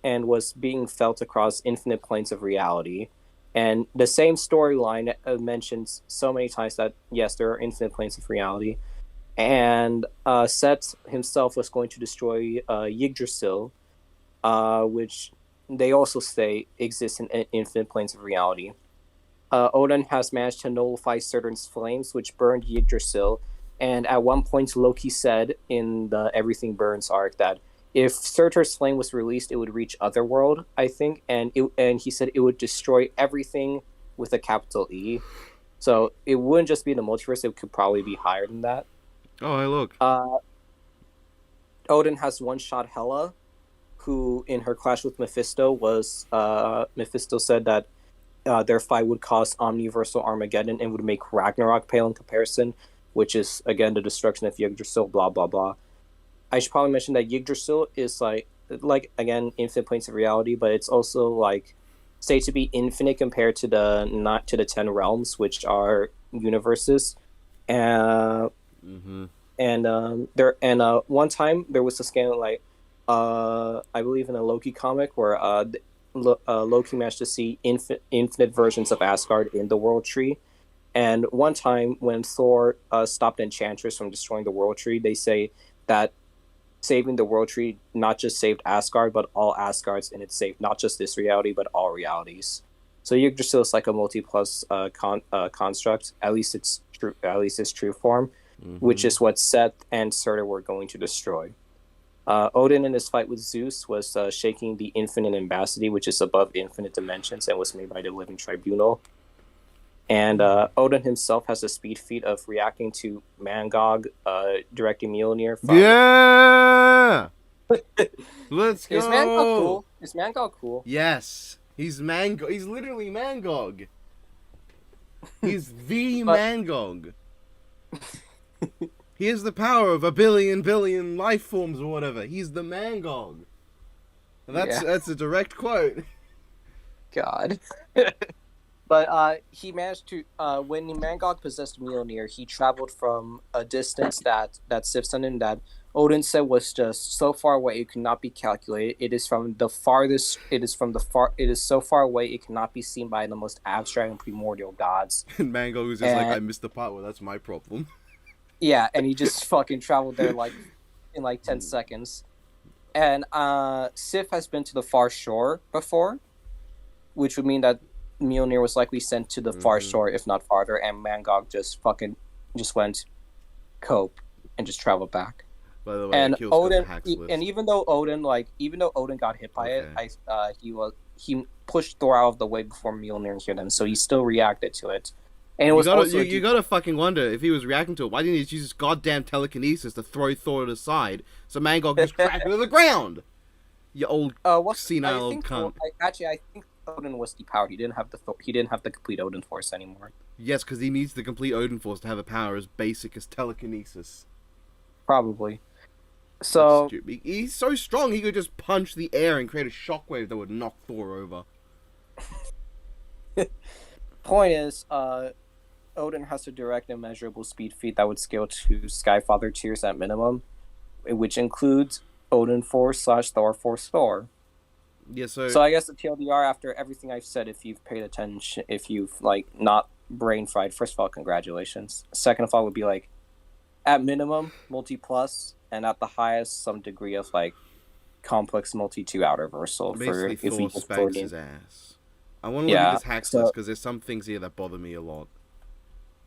was being felt across infinite planes of reality. And the same storyline mentions so many times that yes, there are infinite planes of reality, and Set himself was going to destroy Yggdrasil, which they also say exists in infinite planes of reality. Odin has managed to nullify Surtur's flames, which burned Yggdrasil, and at one point Loki said in the Everything Burns arc that if Surtur's flame was released, it would reach Otherworld, I think, and he said it would destroy everything with a capital E. So it wouldn't just be the multiverse; it could probably be higher than that. Oh, hey, look. Odin has one-shot Hela, who in her clash with Mephisto Mephisto said that their fight would cause omniversal Armageddon and would make Ragnarok pale in comparison, which is again the destruction of Yggdrasil, blah blah blah. I should probably mention that Yggdrasil is like again infinite planes of reality, but it's also like say to be infinite compared to the 10 realms, which are universes. One time there was a scandal like I believe in a Loki comic where Loki managed to see infinite versions of Asgard in the World Tree. And one time when Thor stopped Enchantress from destroying the World Tree, they say that saving the World Tree not just saved Asgard, but all Asgards, and it saved not just this reality, but all realities. So Yggdrasil is like a multi-plus construct. At least it's true. At least its true form, which is what Seth and Surtur were going to destroy. Odin in his fight with Zeus was shaking the infinite ambassador, which is above infinite dimensions and was made by the living tribunal. And Odin himself has a speed feat of reacting to Mangog directing Mjolnir. Yeah! Let's go! Is Mangog cool? Is Mangog cool? Yes. He's literally Mangog. He's the Mangog. He has the power of a billion life forms or whatever. He's the Mangog. That's a direct quote. God. But he managed to, when Mangog possessed Mjolnir, he traveled from a distance that Sif's on him that Odin said was just so far away it could not be calculated. It is so far away it cannot be seen by the most abstract and primordial gods. And Mangog was just like, I missed the part where that's my problem. Yeah, and he just fucking traveled there like in like 10 seconds. And Sif has been to the far shore before, which would mean that Mjolnir was likely sent to the far shore, if not farther, and Mangog just went cope and just traveled back. By the way, and Odin, and even though Odin got hit by it, he pushed Thor out of the way before Mjolnir hit him, so he still reacted to it. And it was you gotta fucking wonder if he was reacting to it. Why didn't he use his goddamn telekinesis to throw Thor to the side so Mangog just crashed into the ground? You old senile cunt. I think Odin was depowered. He didn't have the complete Odin force anymore. Yes, because he needs the complete Odin force to have a power as basic as telekinesis. Probably. That's So stupid. He's so strong, he could just punch the air and create a shockwave that would knock Thor over. point is, Odin has a direct and measurable speed feat that would scale to Skyfather tiers at minimum, which includes Odin Force / Thor Force Thor. Yeah, so So I guess the TLDR, after everything I've said, if you've paid attention, if you've like not brain fried, first of all, congratulations. Second of all, would be like, at minimum, multi plus, and at the highest, some degree of like complex multi 2 out reversal. basically For if Thor we just spanks throw his it ass. I want to look Yeah, at this hacks so- list because there's some things here that bother me a lot.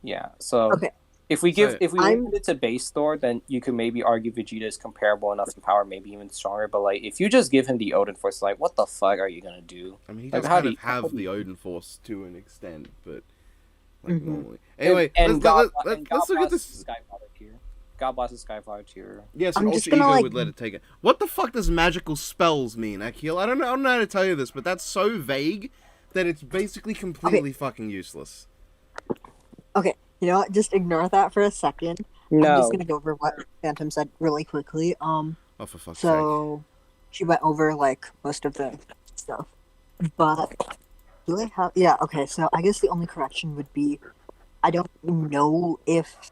Yeah. So Okay. if we So- I'm- limit it to base Thor, then you could maybe argue Vegeta is comparable enough in power, maybe even stronger. But like, if you just give him the Odin Force, like, what the fuck are you gonna do? I mean, he Like, does how kind do of you- have how do the you- Odin Force to an extent, but like Mhm. normally. Anyway, and let's God look at this. Skyfather tier. God bless the Skyfather tier. Yes, I'm Ultra just gonna, Ego like- would let it take it. What the fuck does magical spells mean, Akhil? I don't know how to tell you this, but that's so vague that it's basically completely fucking useless. Okay, you know what? Just ignore that for a second. I'm No. just gonna go over what Phantom said really quickly. Oh, for fuck's sake. So she went over like most of the stuff, but do I have? Yeah, okay. So I guess the only correction would be, I don't know if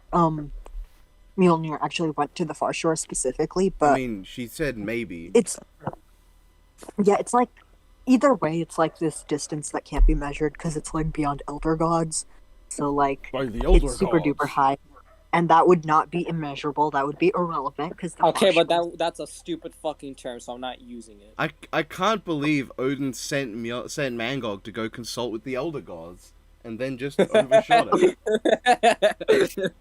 Mjolnir actually went to the far shore specifically, but I mean, she said maybe. it's it's like either way, it's like this distance that can't be measured because it's like beyond elder gods. So like By the it's super duper high, and that would not be immeasurable. That would be irrelevant because Okay, but that's a stupid fucking term, so I'm not using it. I can't believe Odin sent Mangog to go consult with the elder gods and then just overshot it.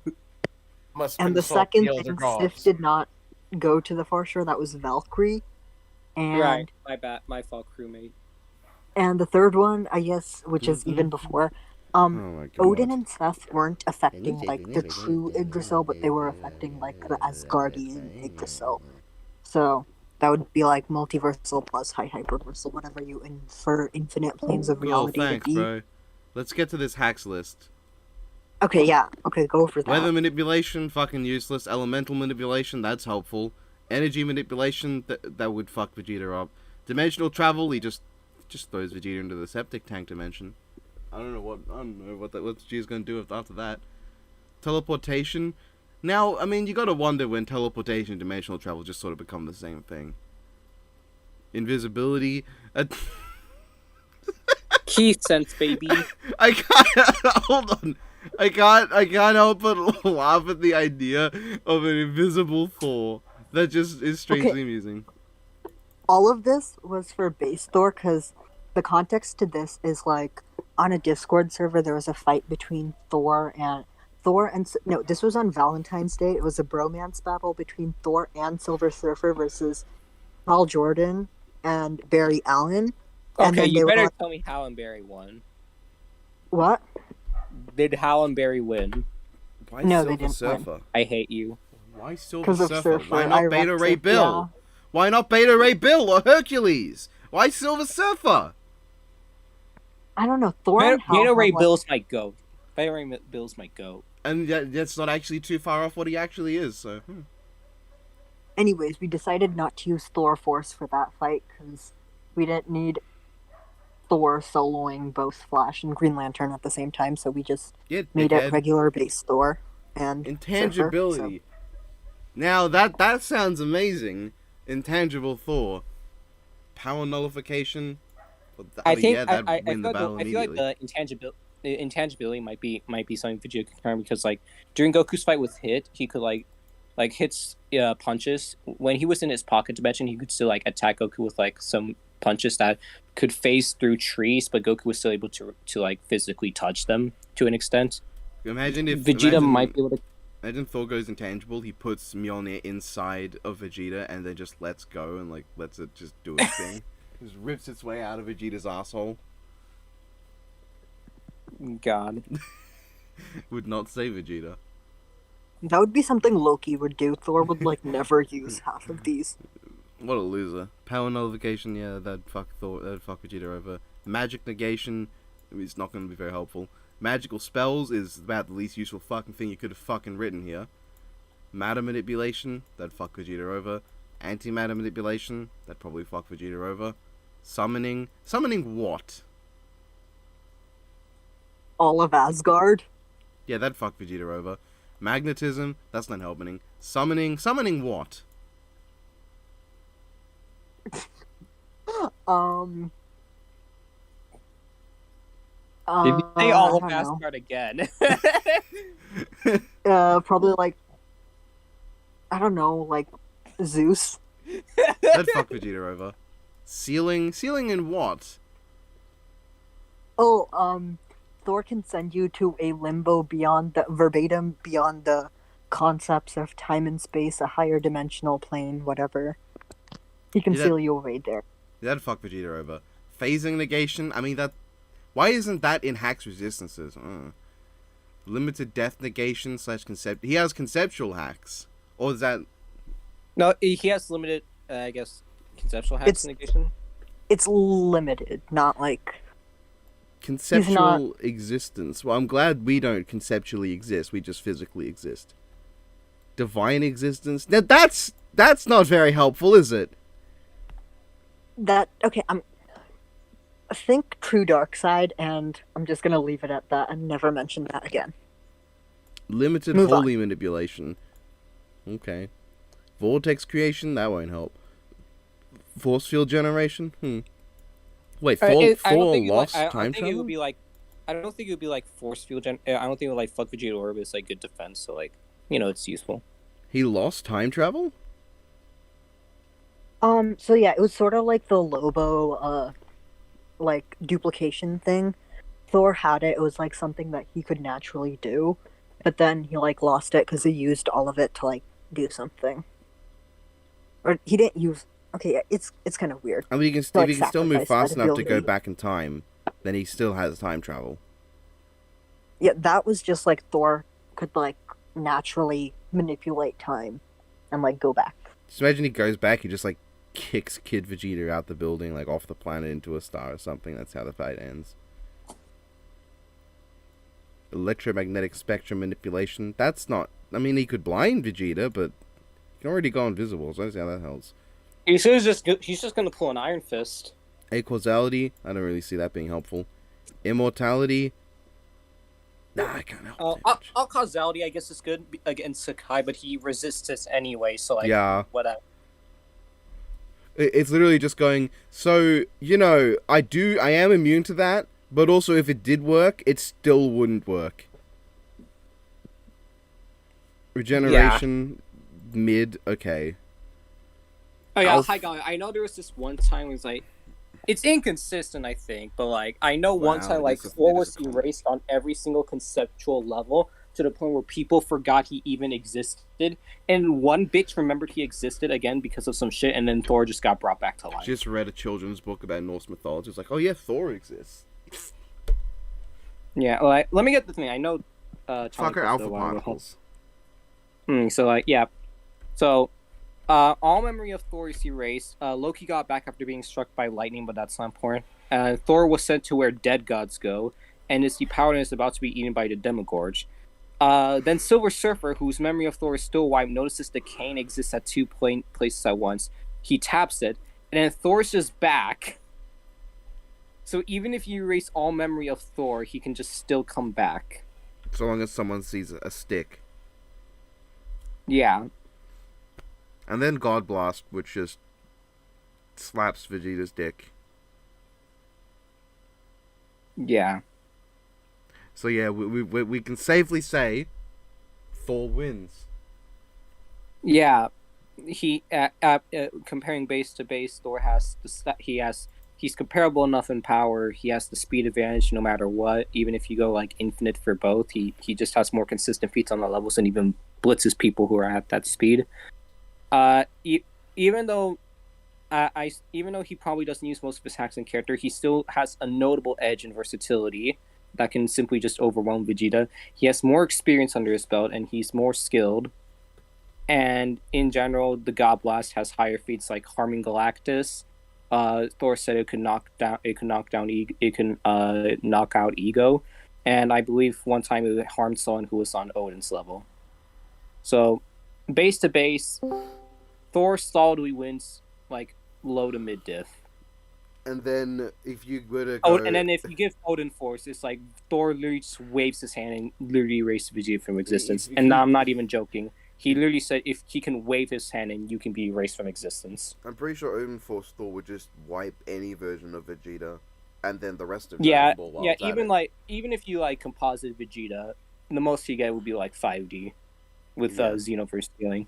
Must And the consult second elder thing, gods. Sif did not go to the far shore. That was Valkyrie, and Right, my bad, my fault, crewmate. and the third one, I guess, which is even before, Oh my god. Odin and Seth weren't affecting like the true Yggdrasil, but they were affecting like the Asgardian Yggdrasil. So that would be like multiversal plus high hyperversal, whatever you infer infinite planes of Cool, reality thanks, to be. bro. Let's get to this hacks list. Okay, yeah. Okay, go for that. Weather manipulation, fucking useless. Elemental manipulation, that's helpful. Energy manipulation, that would fuck Vegeta up. Dimensional travel, he just throws Vegeta into the septic tank dimension. I don't know what Vegeta's gonna do after that. Teleportation. Now, I mean, you gotta wonder when teleportation and dimensional travel just sort of become the same thing. Invisibility. Key sense, baby. I can't hold on. I can't help but laugh at the idea of an invisible Thor. That just is strangely Okay. amusing. All of this was for base Thor, because the context to this is like on a Discord server there was a fight between Thor and no, this was on Valentine's Day. It was a bromance battle between Thor and Silver Surfer versus Hal Jordan and Barry Allen. And Okay, then they you were better on- tell me Hal and Barry won. What? Did Hal and Barry win? Why No, Silver they didn't win. Surfer? I hate you. Why Silver Because of Surfer? Surfer. Why I not Beta wrecked Ray it, Bill? yeah. Why not Beta Ray Bill or Hercules? Why Silver Surfer? I don't know. Thor and Hal Beta Ray had, like- Bill's my goat. Beta Ray Bill's my goat. And that's not actually too far off what he actually is. So. Anyways, we decided not to use Thor Force for that fight because we didn't need Thor soloing both Flash and Green Lantern at the same time, so we just Yeah, made it dickhead. regular base Thor and Intangibility. Surfer, Now that sounds amazing. Intangible Thor. Power nullification. Well, I think yeah, that'd I win the battle feel like immediately. the intangibility might be something Vegeta can learn, because like during Goku's fight with Hit, he could like hits punches when he was in his pocket dimension. He could still like attack Goku with like some punches that could phase through trees, but Goku was still able to like physically touch them to an extent. Imagine if Vegeta might be able to. Imagine Thor goes intangible. He puts Mjolnir inside of Vegeta and then just lets go and like lets it just do its thing. Just rips its way out of Vegeta's asshole. God. Would not save Vegeta. That would be something Loki would do. Thor would like never use half of these. What a loser. Power nullification, yeah, that'd fuck Thor. That'd fuck Vegeta over. Magic negation is not going to be very helpful. Magical spells is about the least useful fucking thing you could have fucking written here. Matter manipulation, that'd fuck Vegeta over. Antimatter manipulation, that'd probably fuck Vegeta over. Summoning what? All of Asgard. Yeah, that'd fuck Vegeta over. Magnetism, that's not helping. Summoning what? Did you say all of I don't know. Asgard again? Probably like, I don't know, like Zeus. That'd fuck Vegeta over. Sealing in what? Oh, Thor can send you to a limbo beyond the concepts of time and space, a higher dimensional plane, whatever. He can Yeah, seal you away there. That'd fuck Vegeta over. Phasing negation, I mean that... Why isn't that in Hack's resistances? Limited death negation / concept... He has conceptual hacks. Or is that... No, he has limited, I guess, conceptual hacks negation. It's limited, not like... Conceptual existence. Well, I'm glad we don't conceptually exist. We just physically exist. Divine existence? Now, that's not very helpful, is it? Okay, think true dark side, and I'm just gonna leave it at that and never mention that again. Limited Move holy manipulation. Okay. Vortex creation? That won't help. Force field generation? Wait, Thor lost time travel? It would be like, I don't think it would be like force field I don't think it would like fuck Vegeta or it's like good defense, so like, it's useful. He lost time travel? So yeah, it was sort of like the Lobo, like, duplication thing. Thor had it. It was, like, something that he could naturally do. But then he, like, lost it because he used all of it to, like, do something. Or he didn't use... Okay, it's kind of weird. I mean, if he can still move fast enough to go back in time, then he still has time travel. Yeah, that was just, like, Thor could, like, naturally manipulate time and, like, go back. Just imagine he goes back, he just, like, kicks Kid Vegeta out the building, like off the planet into a star or something. That's how the fight ends. Electromagnetic spectrum manipulation. That's not... I mean, he could blind Vegeta, but he can already go invisible, so I don't see how that helps. He's just gonna pull an Iron Fist. Acausality. I don't really see that being helpful. Immortality. Nah, I can't help it. All causality, I guess, is good against Sakai, but he resists this anyway, so like, yeah. Whatever. It's literally just going, so, I am immune to that, but also if it did work, it still wouldn't work. Regeneration, mid, okay. Oh yeah, hi guys. I know there was this one time where it's like, it's inconsistent, I think, but like, I know one time like Thor was erased on every single conceptual level to the point where people forgot he even existed, and one bitch remembered he existed again because of some shit, and then Thor just got brought back to life. Just read a children's book about Norse mythology. It's like, oh yeah, Thor exists. Yeah, like, let me get the thing. I know. Fucker alpha particles. So like, yeah. So, all memory of Thor is erased. Loki got back after being struck by lightning, but that's not important. Thor was sent to where dead gods go, and is depowered and is about to be eaten by the Demogorge. Then Silver Surfer, whose memory of Thor is still wiped, notices the cane exists at two places at once. He taps it, and then Thor's just back. So even if you erase all memory of Thor, he can just still come back. So long as someone sees a stick. Yeah. And then God Blast, which just slaps Vegeta's dick. Yeah. So yeah, we can safely say Thor wins. Yeah, he comparing base to base, Thor has he's comparable enough in power. He has the speed advantage no matter what. Even if you go like infinite for both, he just has more consistent feats on the levels and even blitzes people who are at that speed. Even though he probably doesn't use most of his hacks in character, he still has a notable edge in versatility that can simply just overwhelm Vegeta. He has more experience under his belt, and he's more skilled. And in general, the God Blast has higher feats like harming Galactus, Thor said it could knock down knock out Ego, and I believe one time it harmed someone who was on Odin's level. So, base to base, Thor solidly wins like low to mid diff. And then if you were to go... and then if you give Odin Force, it's like Thor literally just waves his hand and literally erases Vegeta from existence. And I'm not even joking. He literally said if he can wave his hand and you can be erased from existence. I'm pretty sure Odin Force Thor would just wipe any version of Vegeta, and then the rest of Yeah, Dragon Ball while yeah. it's at Even it. like even if you like composite Vegeta, the most you get would be like 5D with Xenoverse scaling.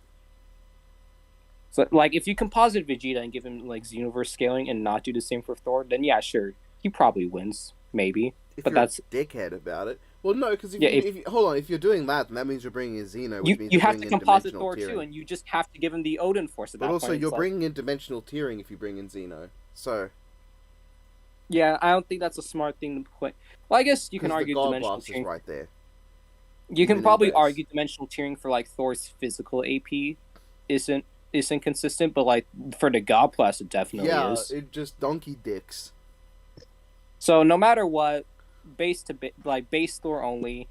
So like if you composite Vegeta and give him like Xenoverse scaling and not do the same for Thor, then yeah, sure, he probably wins, maybe. If but you're that's a dickhead about it. Well, no, because hold on, if you're doing that, then that means you're bringing in Xeno, which means you you're have to bringing in composite dimensional Thor tiering. too, and you just have to give him the Odin Force at that But also, point. you're bringing in dimensional tiering if you bring in Xeno. So yeah, I don't think that's a smart thing to put. Well, I guess you can argue the God dimensional Blast is tiering. right there. You can Mini probably base. argue dimensional tiering for like Thor's physical AP isn't consistent, but like for the God Blast, it definitely is. It just donkey dicks. So no matter what, base Thor only,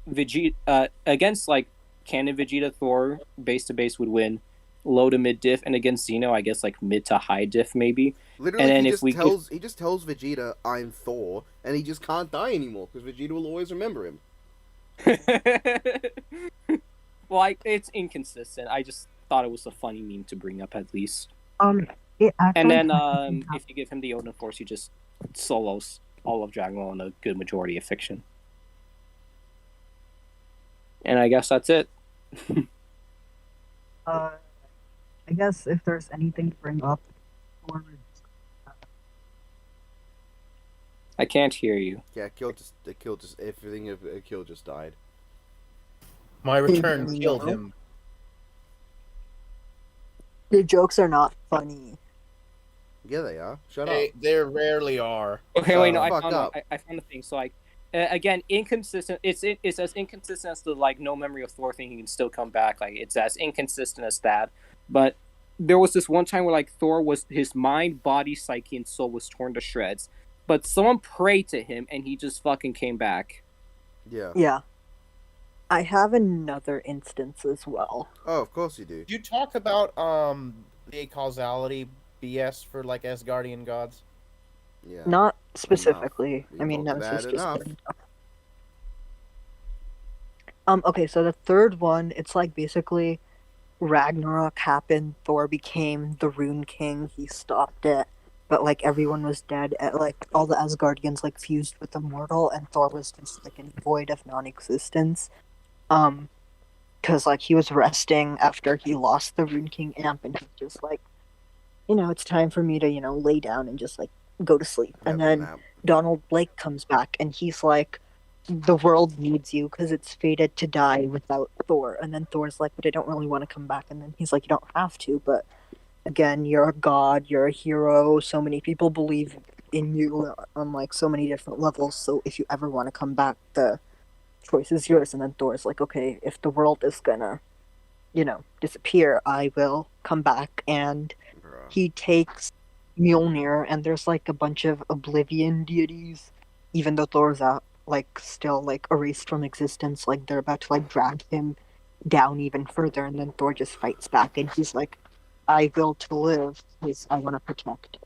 Vegeta against like canon Vegeta Thor base to base would win, low to mid diff, and against Xeno I guess like mid to high diff maybe. Literally, and then he just tells Vegeta, "I'm Thor," and he just can't die anymore because Vegeta will always remember him. Well, it's inconsistent. I just thought it was a funny meme to bring up at least. It actually And then if you give him the Odin Force, he just solos all of Dragon Ball and a good majority of fiction. And I guess that's it. I guess if there's anything to bring up, I can't hear you. Yeah, everything of Kill just died. My return killed him. the jokes are not funny. Yeah, they are. Shut up. They rarely are. Okay, wait, no, I fuck found up. I found the thing. So like, again, inconsistent. It's as inconsistent as the like no memory of Thor thing. He can still come back. Like it's as inconsistent as that. But there was this one time where like Thor was his mind, body, psyche, and soul was torn to shreds. But someone prayed to him, and he just fucking came back. Yeah. Yeah. I have another instance as well. Oh, of course you do. Did you talk about the causality BS for like Asgardian gods? Yeah. Not specifically. Enough. I mean, We've Nemesis talked just about did enough. Okay, so the third one, it's like basically Ragnarok happened, Thor became the Rune King, he stopped it, but like everyone was dead, like all the Asgardians like fused with the mortal, and Thor was just like in void of non-existence. Because like he was resting after he lost the Rune King amp, and he's just like, it's time for me to, lay down and just like go to sleep. And then Donald Blake comes back, and he's like, the world needs you because it's fated to die without Thor. And then Thor's like, but I don't really want to come back. And then he's like, you don't have to, but again, you're a god, you're a hero, so many people believe in you on like so many different levels, so if you ever want to come back, the choice is yours. And then Thor's like, okay, if the world is gonna disappear, I will come back. And he takes Mjolnir, and there's like a bunch of oblivion deities, even though Thor's out like still like erased from existence, like they're about to like drag him down even further. And then Thor just fights back, and he's like, I will to live because I want to protect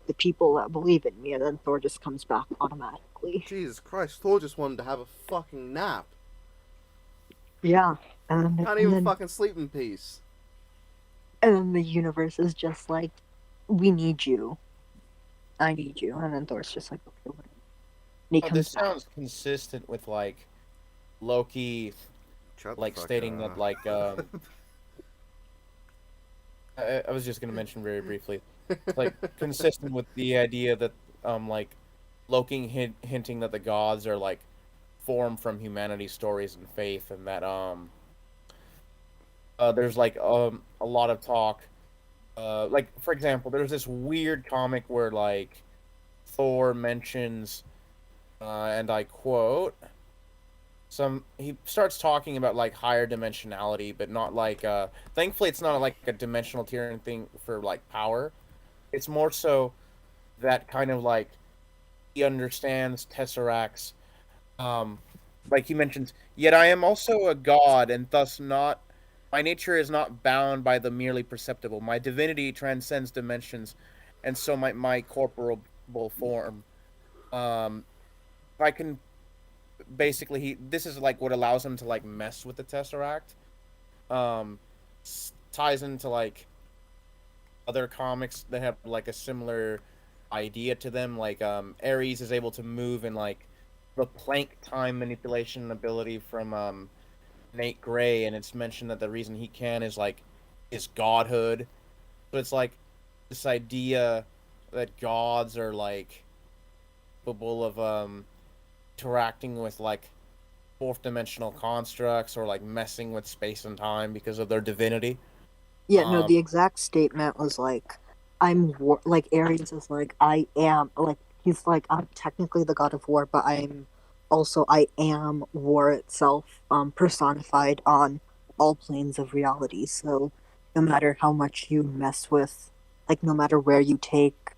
the people that believe in me. And then Thor just comes back automatically. Jesus Christ, Thor just wanted to have a fucking nap. Yeah. And Can't even fucking sleep in peace. And then the universe is just like, we need you. I need you. And then Thor's just like, okay, whatever. And he This comes back. sounds consistent with like Loki, like stating that like I was just gonna mention very briefly, like consistent with the idea that like Loki hinting that the gods are like formed from humanity's stories and faith, and that there's like a lot of talk, like for example, there's this weird comic where like Thor mentions, and I quote, he starts talking about like higher dimensionality, but not like thankfully it's not like a dimensional tiering thing for like power. It's more so that kind of like he understands Tesseracts. Like he mentions, yet I am also a god, and thus not. My nature is not bound by the merely perceptible. My divinity transcends dimensions, and so my corporeal form. I can basically this is like what allows him to like mess with the Tesseract. Ties into like other comics that have like a similar idea to them. Like Ares is able to move in like the Planck time manipulation ability from Nate Gray, and it's mentioned that the reason he can is like his godhood. So it's like this idea that gods are like capable of interacting with like fourth dimensional constructs or like messing with space and time because of their divinity. Yeah, no, the exact statement was like, like, Ares is like, I am, like, he's like, I'm technically the god of war, but I am war itself, personified on all planes of reality. So no matter how much you mess with, like, no matter where you take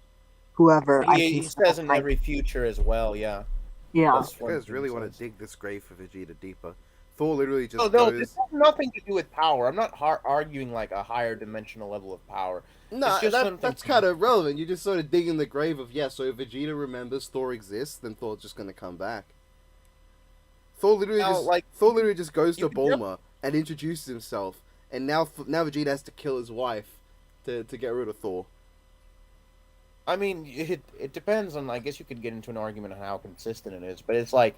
whoever, He says in every future as well, yeah. Yeah. You guys really want to dig this grave for Vegeta deeper. Thor literally just no, goes... this has nothing to do with power. I'm not arguing like a higher dimensional level of power. No, that's kind of relevant. You just sort of dig in the grave of, yeah, so if Vegeta remembers Thor exists, then Thor's just going to come back. Thor literally just goes to Bulma and introduces himself, and now Vegeta has to kill his wife to get rid of Thor. I mean, it depends on, I guess you could get into an argument on how consistent it is, but it's like,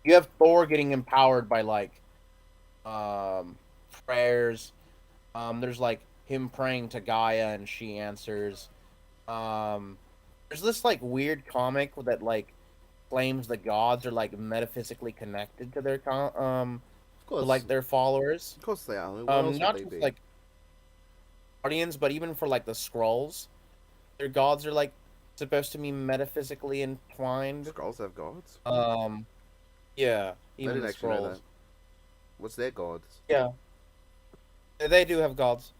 you have Thor getting empowered by, like, prayers. There's, like, him praying to Gaia and she answers. There's this, like, weird comic that, like, claims the gods are, like, metaphysically connected to their, of course, to, like, their followers. Of course they are. Not just, like, Guardians, but even for, like, the Skrulls. Their gods are, like, supposed to be metaphysically entwined. Skrulls have gods? Yeah, even I didn't the actually know Skrulls. that. What's their gods? Yeah. They do have gods.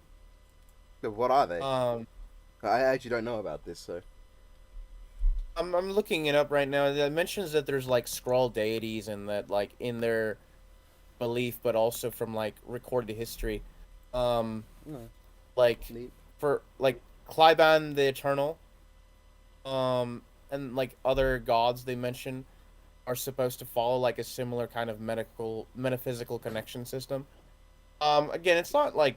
What are they? I actually don't know about this, so... I'm looking it up right now. It mentions that there's, like, Skrull deities and that, like, in their belief, but also from, like, recorded history. Like, Neat. for, like, Clyban the Eternal, and, like, other gods they mention are supposed to follow, like, a similar kind of metaphysical connection system. Again, it's not, like,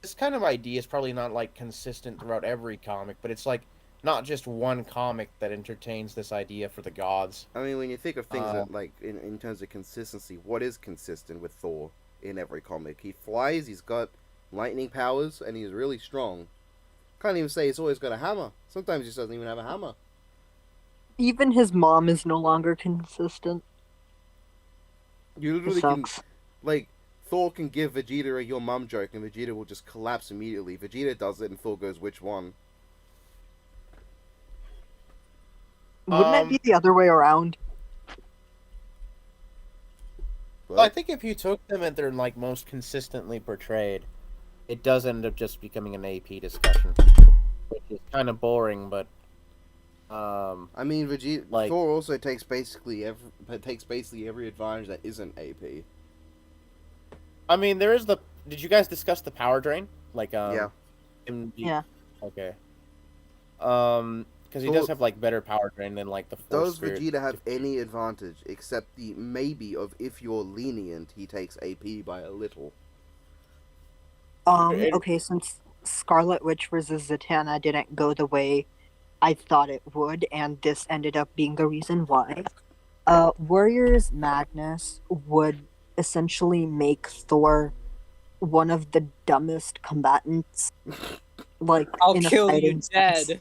this kind of idea is probably not, like, consistent throughout every comic, but it's, like, not just one comic that entertains this idea for the gods. I mean, when you think of things that, like, in terms of consistency, what is consistent with Thor in every comic? He flies, he's got lightning powers, and he's really strong. Can't even say he's always got a hammer. Sometimes he just doesn't even have a hammer. Even his mom is no longer consistent. You literally can, like, Thor can give Vegeta a "your mum" joke, and Vegeta will just collapse immediately. Vegeta does it, and Thor goes, "Which one?" Wouldn't that be the other way around? Well, I think if you took them at their, like, most consistently portrayed, it does end up just becoming an AP discussion, which is kind of boring, but I mean, Vegeta, like, Thor also takes basically every advantage that isn't AP. I mean, there is the. Did you guys discuss the power drain? Like, yeah. Yeah. Okay. Because he does have, like, better power drain than, like, the Force Does Vegeta have any advantage except the maybe of if you're lenient, he takes AP by a little? Okay, since Scarlet Witch versus Zatanna didn't go the way I thought it would, and this ended up being the reason why, Warrior's Madness would essentially make Thor one of the dumbest combatants. Like, I'll in a kill you fighting sense. dead.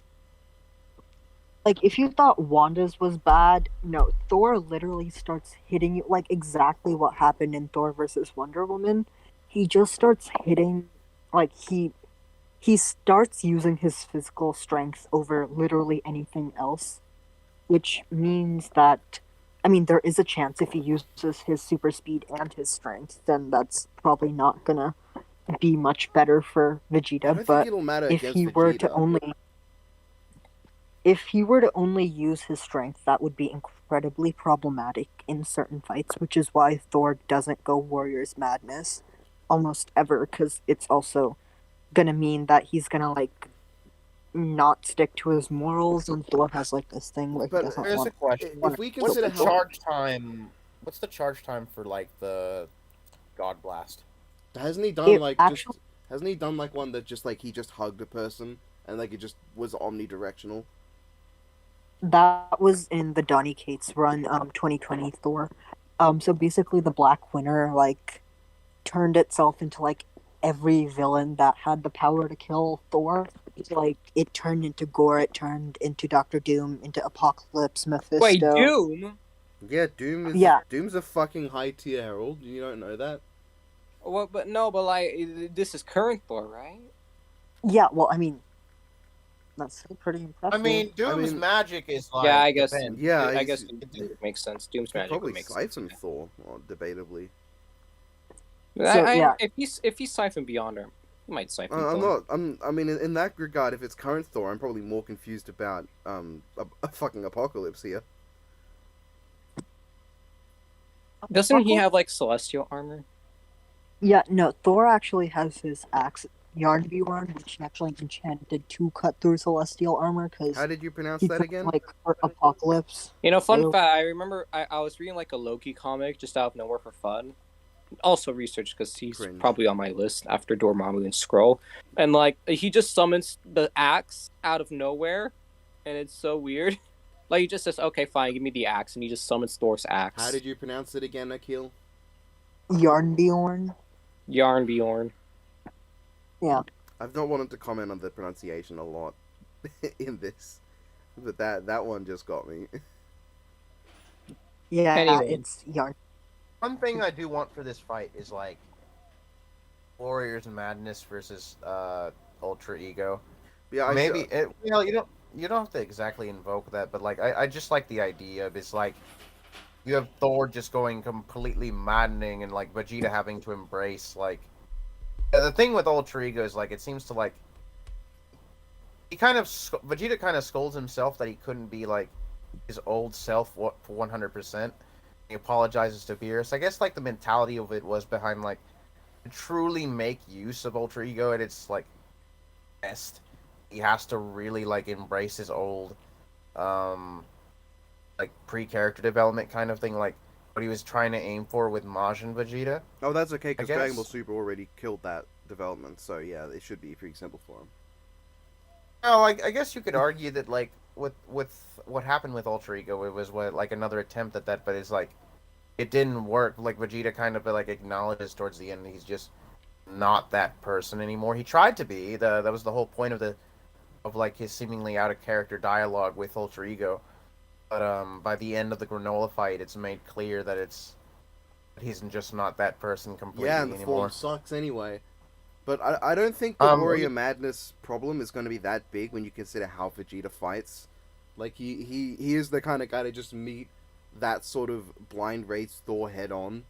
Like, if you thought Wanda's was bad, no, Thor literally starts hitting you, like, exactly what happened in Thor versus Wonder Woman. He just starts hitting, like, he starts using his physical strength over literally anything else, which means that, I mean, there is a chance if he uses his super speed and his strength, then that's probably not gonna be much better for Vegeta, but if he were to only... if he were to only use his strength, that would be incredibly problematic in certain fights, which is why Thor doesn't go Warrior's Madness almost ever, because it's also gonna mean that he's gonna like not stick to his morals, and Thor has like this thing where he But doesn't Here's a want. question. if we What's consider the how charge time? What's the charge time for like the God Blast? hasn't he done It like actually- just hasn't he done like one that just like he just hugged a person and like it just was omnidirectional? That was in the Donny Cates run, 2020 Thor. So basically, the Black Winter like turned itself into like every villain that had the power to kill Thor. It's like it turned into Gore, it turned into Doctor Doom, into Apocalypse, Mephisto. Wait, Doom? Yeah, Doom is Yeah. Doom's a fucking high tier herald. You don't know that? What? But no, but like this is current Thor, right? Yeah, well, I mean, that's still pretty impressive. I mean, Doom's mean- magic is like. Yeah, I guess. depends. Yeah, I he's- guess it makes sense. Doom's Could magic probably would make sense. siphon Thor, well, debatably. yeah. If he's siphon beyond her, he might siphon. I'm Thor. not. I mean, in that regard, if it's current Thor, I'm probably more confused about a fucking apocalypse here. Doesn't he have like celestial armor? Yeah, no, Thor actually has his axe, Yarnbjorn, which actually enchanted to cut through celestial armor, because How did you pronounce he that took, again? like, for Apocalypse. You know, fun Ew. fact. I remember I was reading like a Loki comic just out of nowhere for fun. Also research because he's Cringe. probably on my list after Dormammu and Skrull, and like he just summons the axe out of nowhere, and it's so weird. Like he just says, "Okay, fine, give me the axe," and he just summons Thor's axe. How did you pronounce it again, Akhil? Yarnbjorn. Yarnbjorn? I've not wanted to comment on the pronunciation a lot in this, but that one just got me. Yeah, Anyway. it's Yarn. One thing I do want for this fight is like Warriors Madness versus Ultra Ego. Yeah, Maybe it, you don't have to exactly invoke that, but like I just like the idea of it's like you have Thor just going completely maddening and like Vegeta having to embrace like the thing with Ultra Ego is like it seems to like Vegeta kind of scolds himself that he couldn't be like his old self for 100%. He apologizes to Beerus. I guess like the mentality of it was behind like to truly make use of Ultra Ego at its like best. He has to really like embrace his old like pre-character development kind of thing, like what he was trying to aim for with Majin Vegeta. Oh, that's okay, because I Dragon guess- Ball Super already killed that development, so yeah, it should be pretty simple for him. No, like I guess you could argue that like with what happened with Ultra Ego, it was like another attempt at that, but it's like it didn't work. Like Vegeta kind of like acknowledges towards the end he's just not that person anymore. He tried to be. That was the whole point of like his seemingly out of character dialogue with Ultra Ego. But by the end of the Granola fight, it's made clear that he's just not that person completely Yeah, and the anymore. form sucks anyway. But I don't think the Warrior Madness problem is going to be that big when you consider how Vegeta fights. Like, he is the kind of guy to just meet that sort of blind race Thor head on.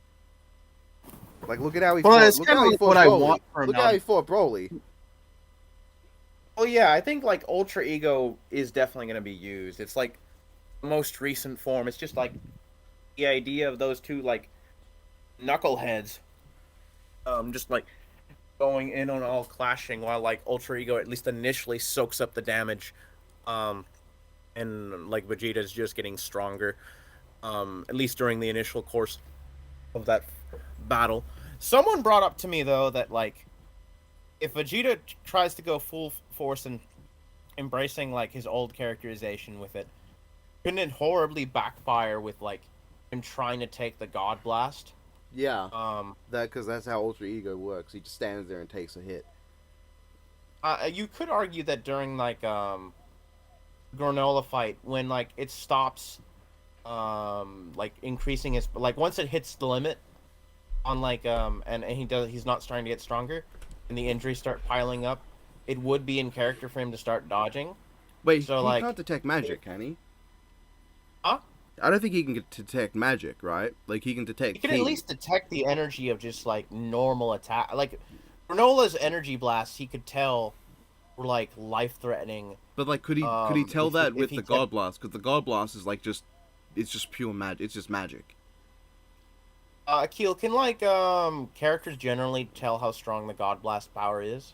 Like, look at how he Well, fought. it's Look kinda how he like fought what I Broly. want from Look him. how he fought Broly. Well, yeah, I think like Ultra Ego is definitely going to be used. It's like the most recent form. It's just like the idea of those two like knuckleheads, just like going in on all clashing while like Ultra Ego at least initially soaks up the damage, and like Vegeta's just getting stronger, at least during the initial course of that battle. Someone brought up to me though that like if Vegeta tries to go full force and embracing like his old characterization with it, couldn't it horribly backfire with like him trying to take the God Blast? Yeah, because that's how Ultra Ego works. He just stands there and takes a hit. You could argue that during like Granola fight when like it stops like increasing his like once it hits the limit on like and he's not starting to get stronger and the injuries start piling up, it would be in character for him to start dodging. Wait, So, he like- can't detect magic, can he? Huh? I don't think he can detect magic, right? Like, he can detect You can ki. at least detect the energy of just like normal attack. Like Granola's energy blast, he could tell like life-threatening. But like, could he tell that with the God kept... Blast? Because the God Blast is like it's just pure magic. It's just magic. Akil, can like characters generally tell how strong the God Blast power is?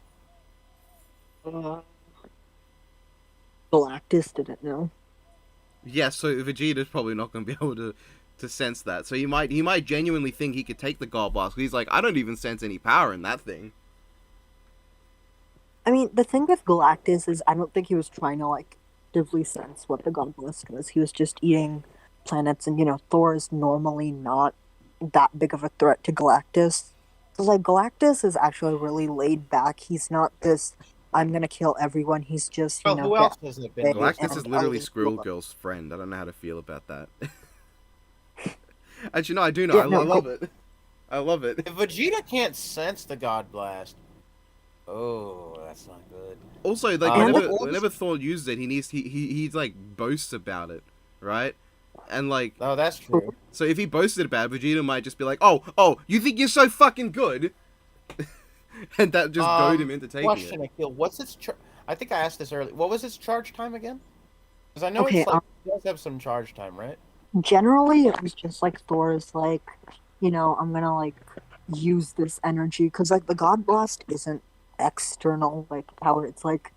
Galactus didn't know. Yeah, so Vegeta's probably not going to be able to sense that. So he might genuinely think he could take the God Blast. He's like, I don't even sense any power in that thing. I mean, the thing with Galactus is I don't think he was trying to like actively sense what the God Blast was. He was just eating planets, and Thor is normally not that big of a threat to Galactus. So like Galactus is actually really laid back. He's not this I'm gonna kill everyone. He's just who else has it been? Galactus is literally Squirrel Girl's friend. I don't know how to feel about that. Actually, no, I do know. I love it. I love it. If Vegeta can't sense the God Blast, oh, that's not good. Also, like whenever Thor uses it, he like boasts about it, right? And like, oh, that's true. So if he boasted about it, Vegeta might just be like, "Oh, you think you're so fucking good?" And that just goaded him into taking question, it. Akil, what's its I think I asked this earlier. What was its charge time again? Because I know it's like it does have some charge time, right? Generally, it was just like Thor's like, I'm gonna like use this energy because like the God Blast isn't external like power. It's like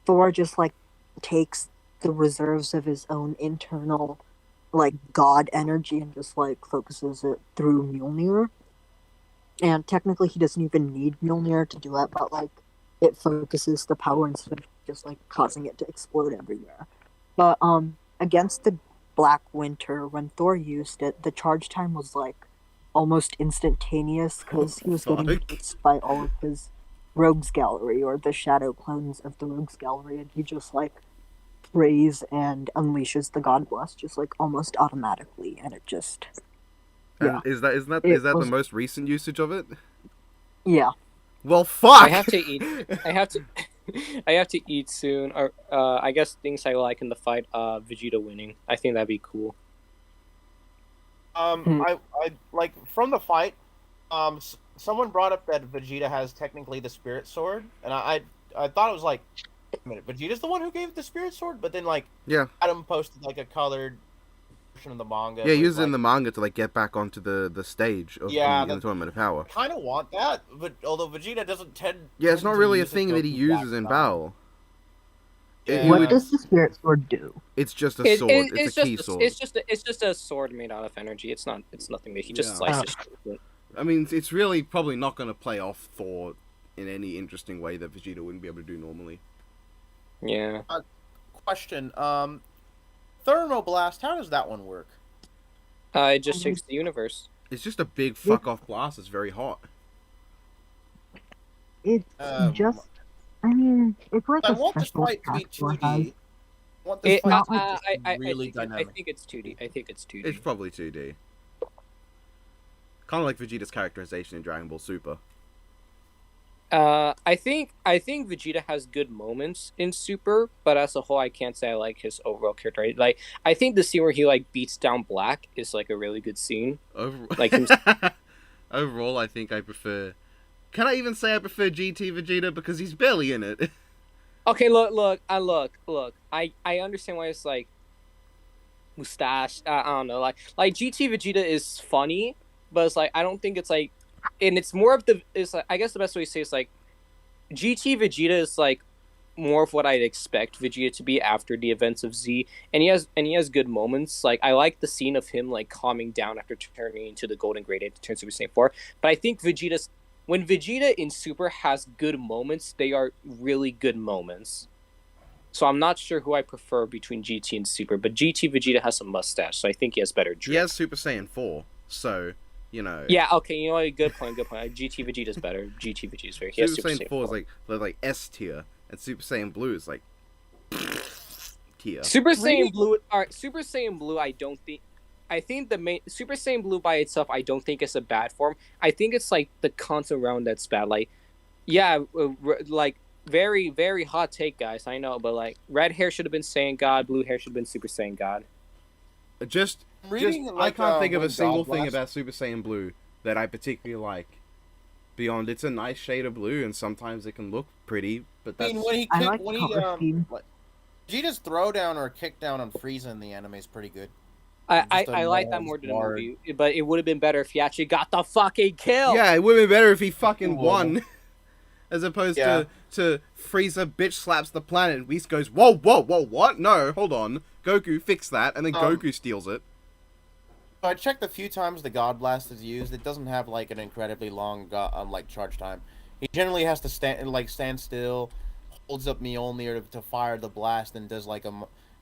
Thor just like takes the reserves of his own internal like God energy and just like focuses it through Mjolnir. And technically, he doesn't even need Mjolnir to do it, but like it focuses the power instead of just like causing it to explode everywhere. But against the Black Winter, when Thor used it, the charge time was like almost instantaneous because he was getting hit by all of his Rogues Gallery or the shadow clones of the Rogues Gallery, and he just like prays and unleashes the God Blast just like almost automatically, and it just. Yeah. Is that the most recent usage of it? Yeah. Well, fuck. I have to eat. I have to eat soon. Or I guess things I like in the fight. Vegeta winning. I think that'd be cool. I like from the fight. Someone brought up that Vegeta has technically the Spirit Sword, and I thought it was like, wait a minute, Vegeta's the one who gave the Spirit Sword, but then like Adam posted like a colored of the manga. Yeah, he used it in the manga to like get back onto the stage of the Tournament of Power. I kind of want that, but although Vegeta doesn't tend. Yeah, it's not really a thing that he uses in battle. Yeah. What does the Spirit Sword do? It's just a sword. It's a key sword. It's just a sword made out of energy. It's nothing that he just slices. I mean, it's really probably not going to play off Thor in any interesting way that Vegeta wouldn't be able to do normally. Yeah. Question. Thermoblast, how does that one work? It just shakes the universe. It's just a big fuck off blast. It's very hot. It's just. I mean, it's like I want this fight to be 2D. I think it's 2D. It's probably 2D. Kind of like Vegeta's characterization in Dragon Ball Super. I think Vegeta has good moments in Super, but as a whole, I can't say I like his overall character. Like, I think the scene where he like beats down Black is like a really good scene. Overall, I think I prefer. Can I even say I prefer GT Vegeta because he's barely in it? Okay, look. I understand why it's like mustache. I don't know. Like GT Vegeta is funny, but it's like I don't think it's like. And it's more of it's like, I guess the best way to say is like GT Vegeta is like more of what I'd expect Vegeta to be after the events of Z, and he has good moments. Like I like the scene of him like calming down after turning into the Golden Great Ape to turn Super Saiyan 4. But I think when Vegeta in Super has good moments, they are really good moments. So I'm not sure who I prefer between GT and Super, but GT Vegeta has a mustache, so I think he has better drip. He has Super Saiyan 4, so. You know. Yeah. Okay. You know what? Good point. GT Vegeta's better. GT Vegeta's very. He has Super Saiyan 4 is like S tier, and Super Saiyan Blue is like tier. Super Saiyan Blue. Alright. Super Saiyan Blue. I think the main Super Saiyan Blue by itself, I don't think it's a bad form. I think it's like the concept around that's bad. Like, yeah, like very very hot take, guys. I know, but like red hair should have been Saiyan God. Blue hair should have been Super Saiyan God. I can't think of a single thing about Super Saiyan Blue that I particularly like. beyond it's a nice shade of blue, and sometimes it can look pretty, but I that's... mean, when he I kicked, like when the he color scheme. Vegeta's throwdown or kickdown on Frieza in the anime is pretty good. I like that more than the movie, but it would have been better if he actually got the fucking kill. Yeah, it would have been better if he fucking Cool. won. As opposed Yeah. to Frieza bitch slaps the planet and Whis goes, whoa, what? No, hold on. Goku, fix that, and then Goku steals it. So I checked a few times the God Blast is used. It doesn't have like an incredibly long like charge time. He generally has to stand still, holds up Mjolnir to fire the blast, and does like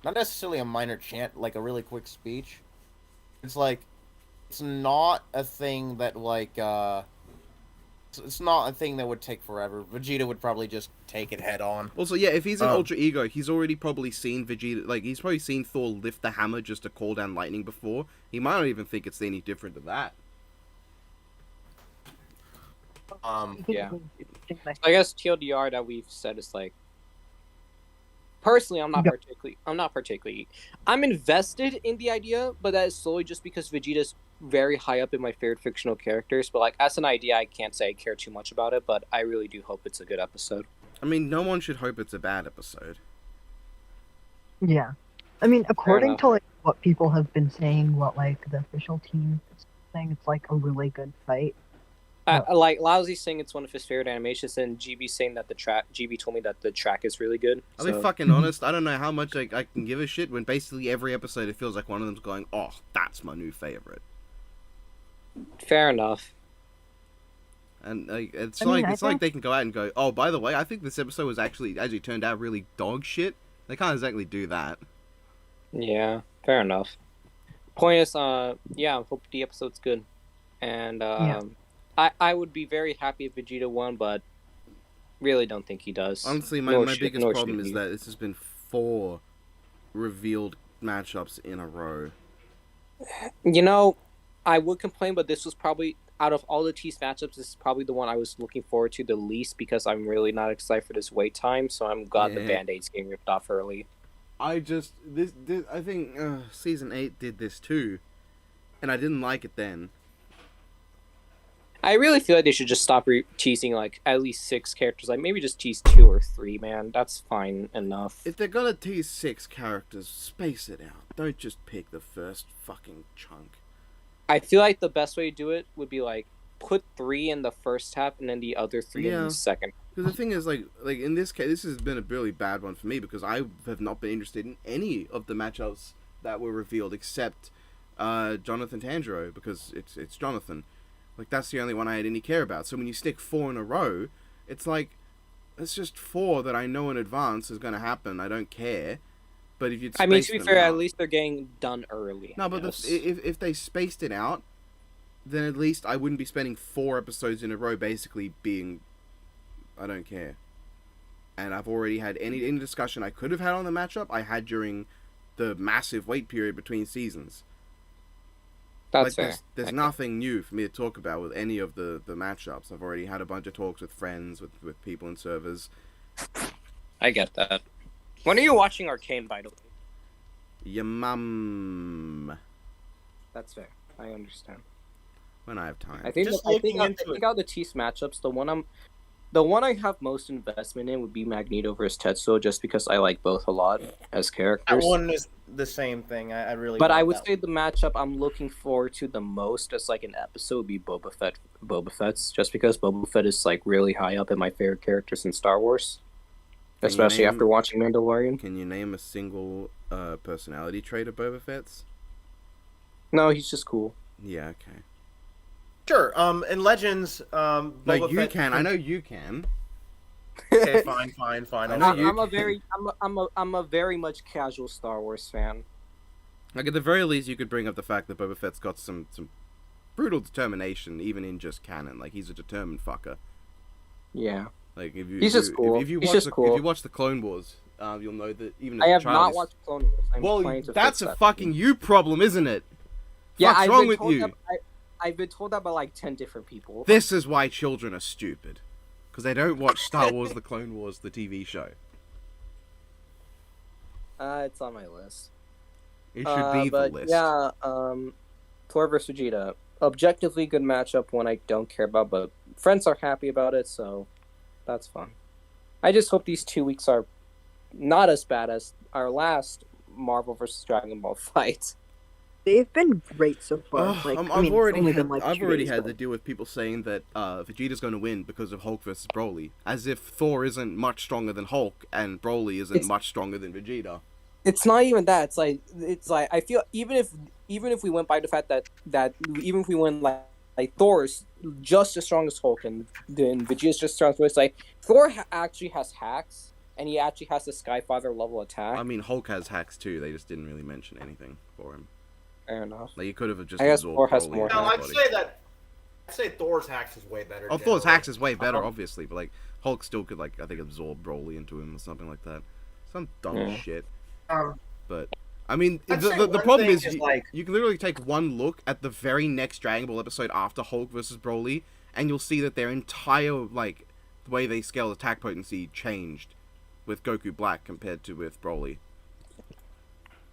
not necessarily a minor chant, like a really quick speech. It's like it's not a thing that like it's not a thing that would take forever. Vegeta would probably just take it head on. Also, yeah, if he's an Ultra Ego, he's already probably seen Vegeta, like, he's probably seen Thor lift the hammer just to call down lightning before. He might not even think it's any different than that. Yeah. I guess TLDR that we've said is like, personally, I'm not particularly. I'm invested in the idea, but that is solely just because Vegeta's very high up in my favorite fictional characters. But like, as an idea, I can't say I care too much about it. But I really do hope it's a good episode. I mean, no one should hope it's a bad episode. Yeah. I mean, according enough. to like what people have been saying, what like the official team is saying, it's like a really good fight. Like Lousy saying it's one of his favorite animations, and GB saying that GB told me that the track is really good. I'll be fucking honest, I don't know how much I can give a shit when basically every episode it feels like one of them's going, oh, that's my new favorite. Fair enough. And like, it's I mean, like like they can go out and go, oh, by the way, I think this episode was actually turned out really dog shit. They can't exactly do that. Yeah, fair enough. Point is, yeah, I hope the episode's good, and I would be very happy if Vegeta won, but really don't think he does. Honestly, my biggest problem is that this has been 4 revealed matchups in a row. You know, I would complain, but this was probably, out of all the Tease matchups, this is probably the one I was looking forward to the least because I'm really not excited for this wait time, so I'm glad the Band-Aid's getting ripped off early. I think Season 8 did this too, and I didn't like it then. I really feel like they should just stop teasing like at least 6 characters. Like maybe just tease 2 or 3, man. That's fine enough. If they're gonna tease 6 characters, space it out. Don't just pick the first fucking chunk. I feel like the best way to do it would be like put 3 in the first half and then the other 3 in the second. Because the thing is, like in this case, this has been a really bad one for me because I have not been interested in any of the matchups that were revealed except Jonathan Tanjiro because it's Jonathan. Like, that's the only one I had any care about. So when you stick 4 in a row, it's like, it's just 4 that I know in advance is going to happen. I don't care. But if you'd I mean, to be fair, out, at least they're getting done early. No, but if they spaced it out, then at least I wouldn't be spending 4 episodes in a row basically being, I don't care. And I've already had any discussion I could have had on the matchup, I had during the massive wait period between seasons. That's like, fair. There's nothing new for me to talk about with any of the matchups. I've already had a bunch of talks with friends, with people in servers. I get that. When are you watching Arcane, by the way? Your mum. That's fair. I understand. When I have time. I think out the Tease matchups, the one I have most investment in would be Magneto versus Tetsuo, just because I like both a lot as characters. That one is the same thing. I really. But I would say the matchup I'm looking forward to the most as like an episode would be Boba Fett's, just because Boba Fett is like really high up in my favorite characters in Star Wars, especially after watching Mandalorian. Can you name a single personality trait of Boba Fett's? No, he's just cool. Yeah. Okay. Sure. In Legends, no, you Fett can. I know you can. Okay, fine. I'm a very much casual Star Wars fan. Like at the very least, you could bring up the fact that Boba Fett's got some brutal determination, even in just canon. Like he's a determined fucker. Yeah. Like if you, he's just cool. If you watch the Clone Wars, you'll know that even as I a have child, not watched Clone Wars. Well, that's a fucking you problem, isn't it? Yeah, what's wrong with you? I've been told that by like 10 different people. This is why children are stupid. Because they don't watch Star Wars The Clone Wars, the TV show. It's on my list. It should be the list. Yeah, Thor vs. Vegeta. Objectively good matchup, one I don't care about, but friends are happy about it, so that's fun. I just hope these 2 weeks are not as bad as our last Marvel vs. Dragon Ball fight. They've been great so far. I've it's already only had, been, like, I've 2 already days, had but- to deal with people saying that Vegeta's going to win because of Hulk versus Broly, as if Thor isn't much stronger than Hulk and Broly isn't much stronger than Vegeta. It's not even that. It's like I feel even if we went by the fact that even if we went like Thor's just as strong as Hulk and then Vegeta's just as strong as Hulk, it's like Thor actually has hacks and he actually has the Skyfather level attack. I mean, Hulk has hacks too. They just didn't really mention anything for him. Fair enough. Like, he could have just I guess absorbed Thor has Broly more into No, his I'd body. say that. I'd say Thor's hacks is way better. Oh, Thor's hacks is way better, Um, obviously, but like Hulk still could, like, I think absorb Broly into him or something like that. Some dumb Yeah. shit. Um, But I mean, I'd the say the one problem thing is is, you, like- you can literally take one look at the very next Dragon Ball episode after Hulk versus Broly, and you'll see that their entire, like, the way they scale attack potency changed with Goku Black compared to with Broly.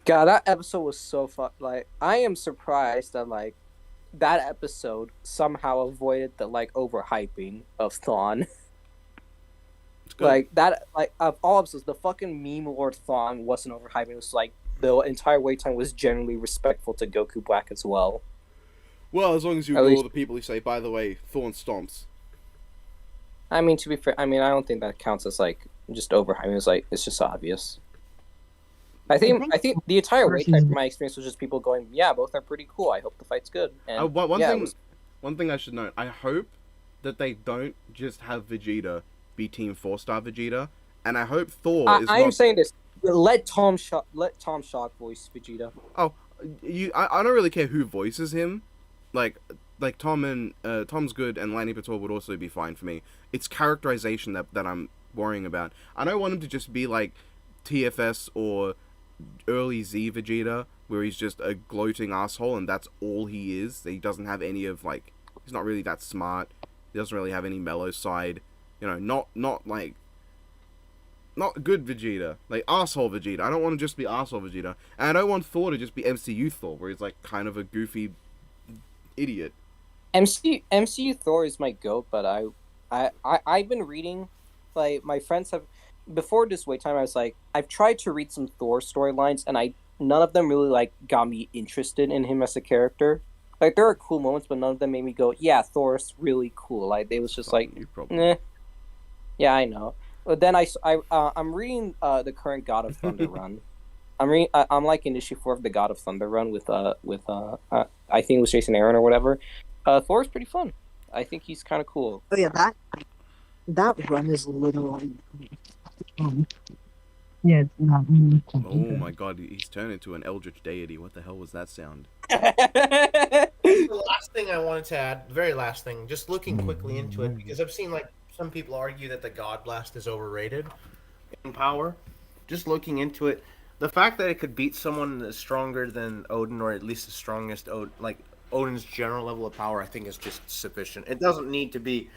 God, that episode was so fun. Like, I am surprised that like that episode somehow avoided the like overhyping of Thawne. It's good. Like that, like of all episodes, the fucking meme Lord Thawne wasn't overhyping. It was like the entire wait time was generally respectful to Goku Black as well. Well, as long as you At ignore least- the people who say, by the way, Thorn stomps. I mean, to be fair, I don't think that counts as like just overhyping. It's like it's just obvious. I think the entire wait time from my experience was just people going, "Yeah, both are pretty cool. I hope the fight's good." And One yeah, it thing, was- one thing I should note: I hope that they don't just have Vegeta be Team 4-star Vegeta, and I hope Thor is I am not. saying this. Let Tom Shock voice Vegeta. I don't really care who voices him, like Tom and Tom's good, and Lanny Pator would also be fine for me. It's characterization that I'm worrying about. I don't want him to just be like TFS or early Z Vegeta, where he's just a gloating asshole and that's all he is. He doesn't have any of, like, he's not really that smart. He doesn't really have any mellow side. You know, not good Vegeta, like asshole Vegeta. I don't want to just be asshole Vegeta, and I don't want Thor to just be MCU Thor, where he's like kind of a goofy idiot. MCU Thor is my goat, but I've been reading, like my friends have before this wait time. I was like, I've tried to read some Thor storylines, and none of them really like got me interested in him as a character. Like there are cool moments, but none of them made me go, yeah, Thor's really cool. Like it was just like, You probably. nah. Yeah, I know. But then I'm reading the current God of Thunder run. I'm like in issue 4 of the God of Thunder run with I think it was Jason Aaron or whatever. Thor's pretty fun. I think he's kind of cool. Oh yeah, that run is literally. Yeah, it's not really Oh good. my god, he's turned into an eldritch deity. What the hell was that sound? The last thing I wanted to add, the very last thing, just looking quickly into it, because I've seen like some people argue that the God Blast is overrated in power. Just looking into it, the fact that it could beat someone that's stronger than Odin, or at least the strongest Odin's general level of power, I think is just sufficient. It doesn't need to be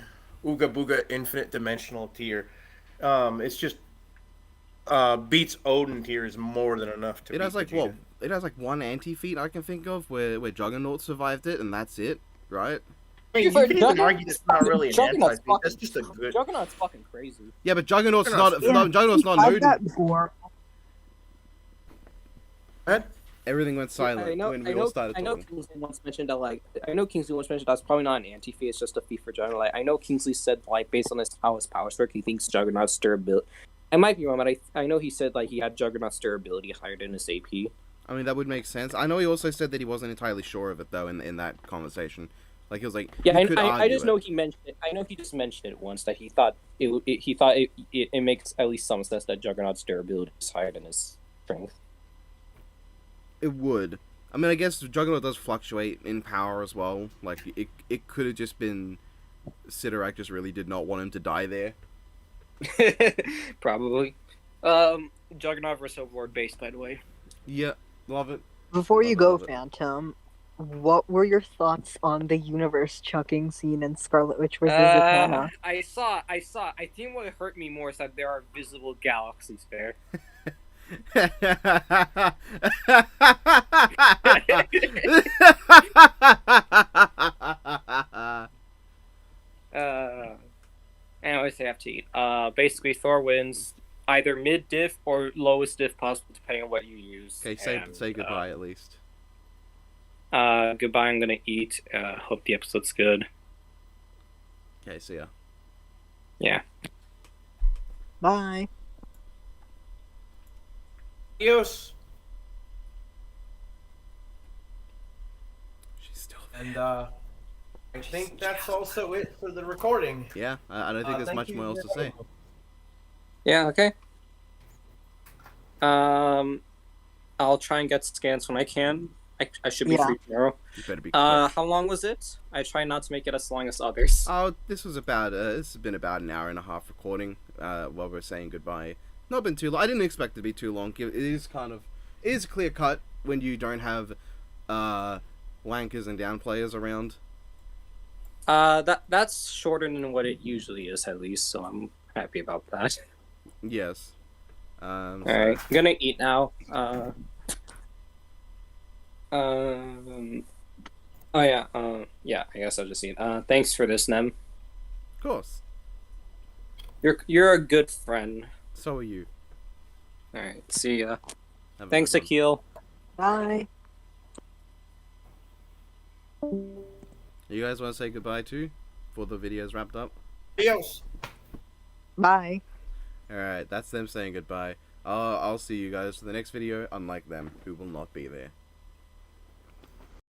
Ooga Booga infinite dimensional tier. It's just beats Odin tier is more than enough to. It has beat like Vegeta. what? It has like one anti-feat I can think of where Juggernaut survived it, and that's it, right? I mean, you But can even Juggernaut- argue it's not really an Juggernaut's anti-feat. That's just a good. Juggernaut's fucking crazy. Yeah, but Juggernaut's Juggernaut's- not. Juggernaut's not I've Odin. had that before. Everything went silent when we all started I know talking. Kingsley once mentioned that that's probably not an anti-feat. It's just a feat for Juggernaut. Like, I know Kingsley said like based on how his powers work, he thinks Juggernaut's durability. I might be wrong, but I know he said like he had Juggernaut's durability higher than his AP. I mean, that would make sense. I know he also said that he wasn't entirely sure of it though in that conversation. Like he was like, Yeah, you could I argue just it. know he mentioned it. I know he just mentioned it once that he thought it makes at least some sense that Juggernaut's durability is higher than his strength. It would. I mean, I guess Juggernaut does fluctuate in power as well. Like it could have just been Sidorak just really did not want him to die there. Probably. Juggernaut versus Overlord base, by the way. Yeah, love it. Before you Love it, go, love it. Phantom, what were your thoughts on the universe chucking scene in Scarlet Witch versus Zatanna? I saw. I think what hurt me more is that there are visible galaxies there. choice they have to eat. Basically, Thor wins either mid diff or lowest diff possible, depending on what you use. Okay, say goodbye at least. Goodbye. I'm gonna eat. Hope the episode's good. Okay, see ya. Yeah. Bye. Adios. She's still. And I think that's also it for the recording. Yeah, I don't think there's Thank much you more else to very say. much. Yeah. Okay. I'll try and get scans when I can. I should be free tomorrow. You better be. How long was it? I try not to make it as long as others. Oh, this was about. This has been about an hour and a half recording. While we're saying goodbye. Not been too long. I didn't expect it to be too long. It is clear cut when you don't have wankers and down players around. That's shorter than what it usually is, at least. So I'm happy about that. Yes. All right, I'm gonna eat now. Oh yeah. Yeah. I guess I'll just eat. Thanks for this, Nem. Of course. You're a good friend. So are you. All right. See ya. Have a Thanks, good one. Akhil. Bye. You guys want to say goodbye too, before the video's wrapped up? Adios. Bye. All right, that's them saying goodbye. I'll see you guys for the next video. Unlike them, who will not be there.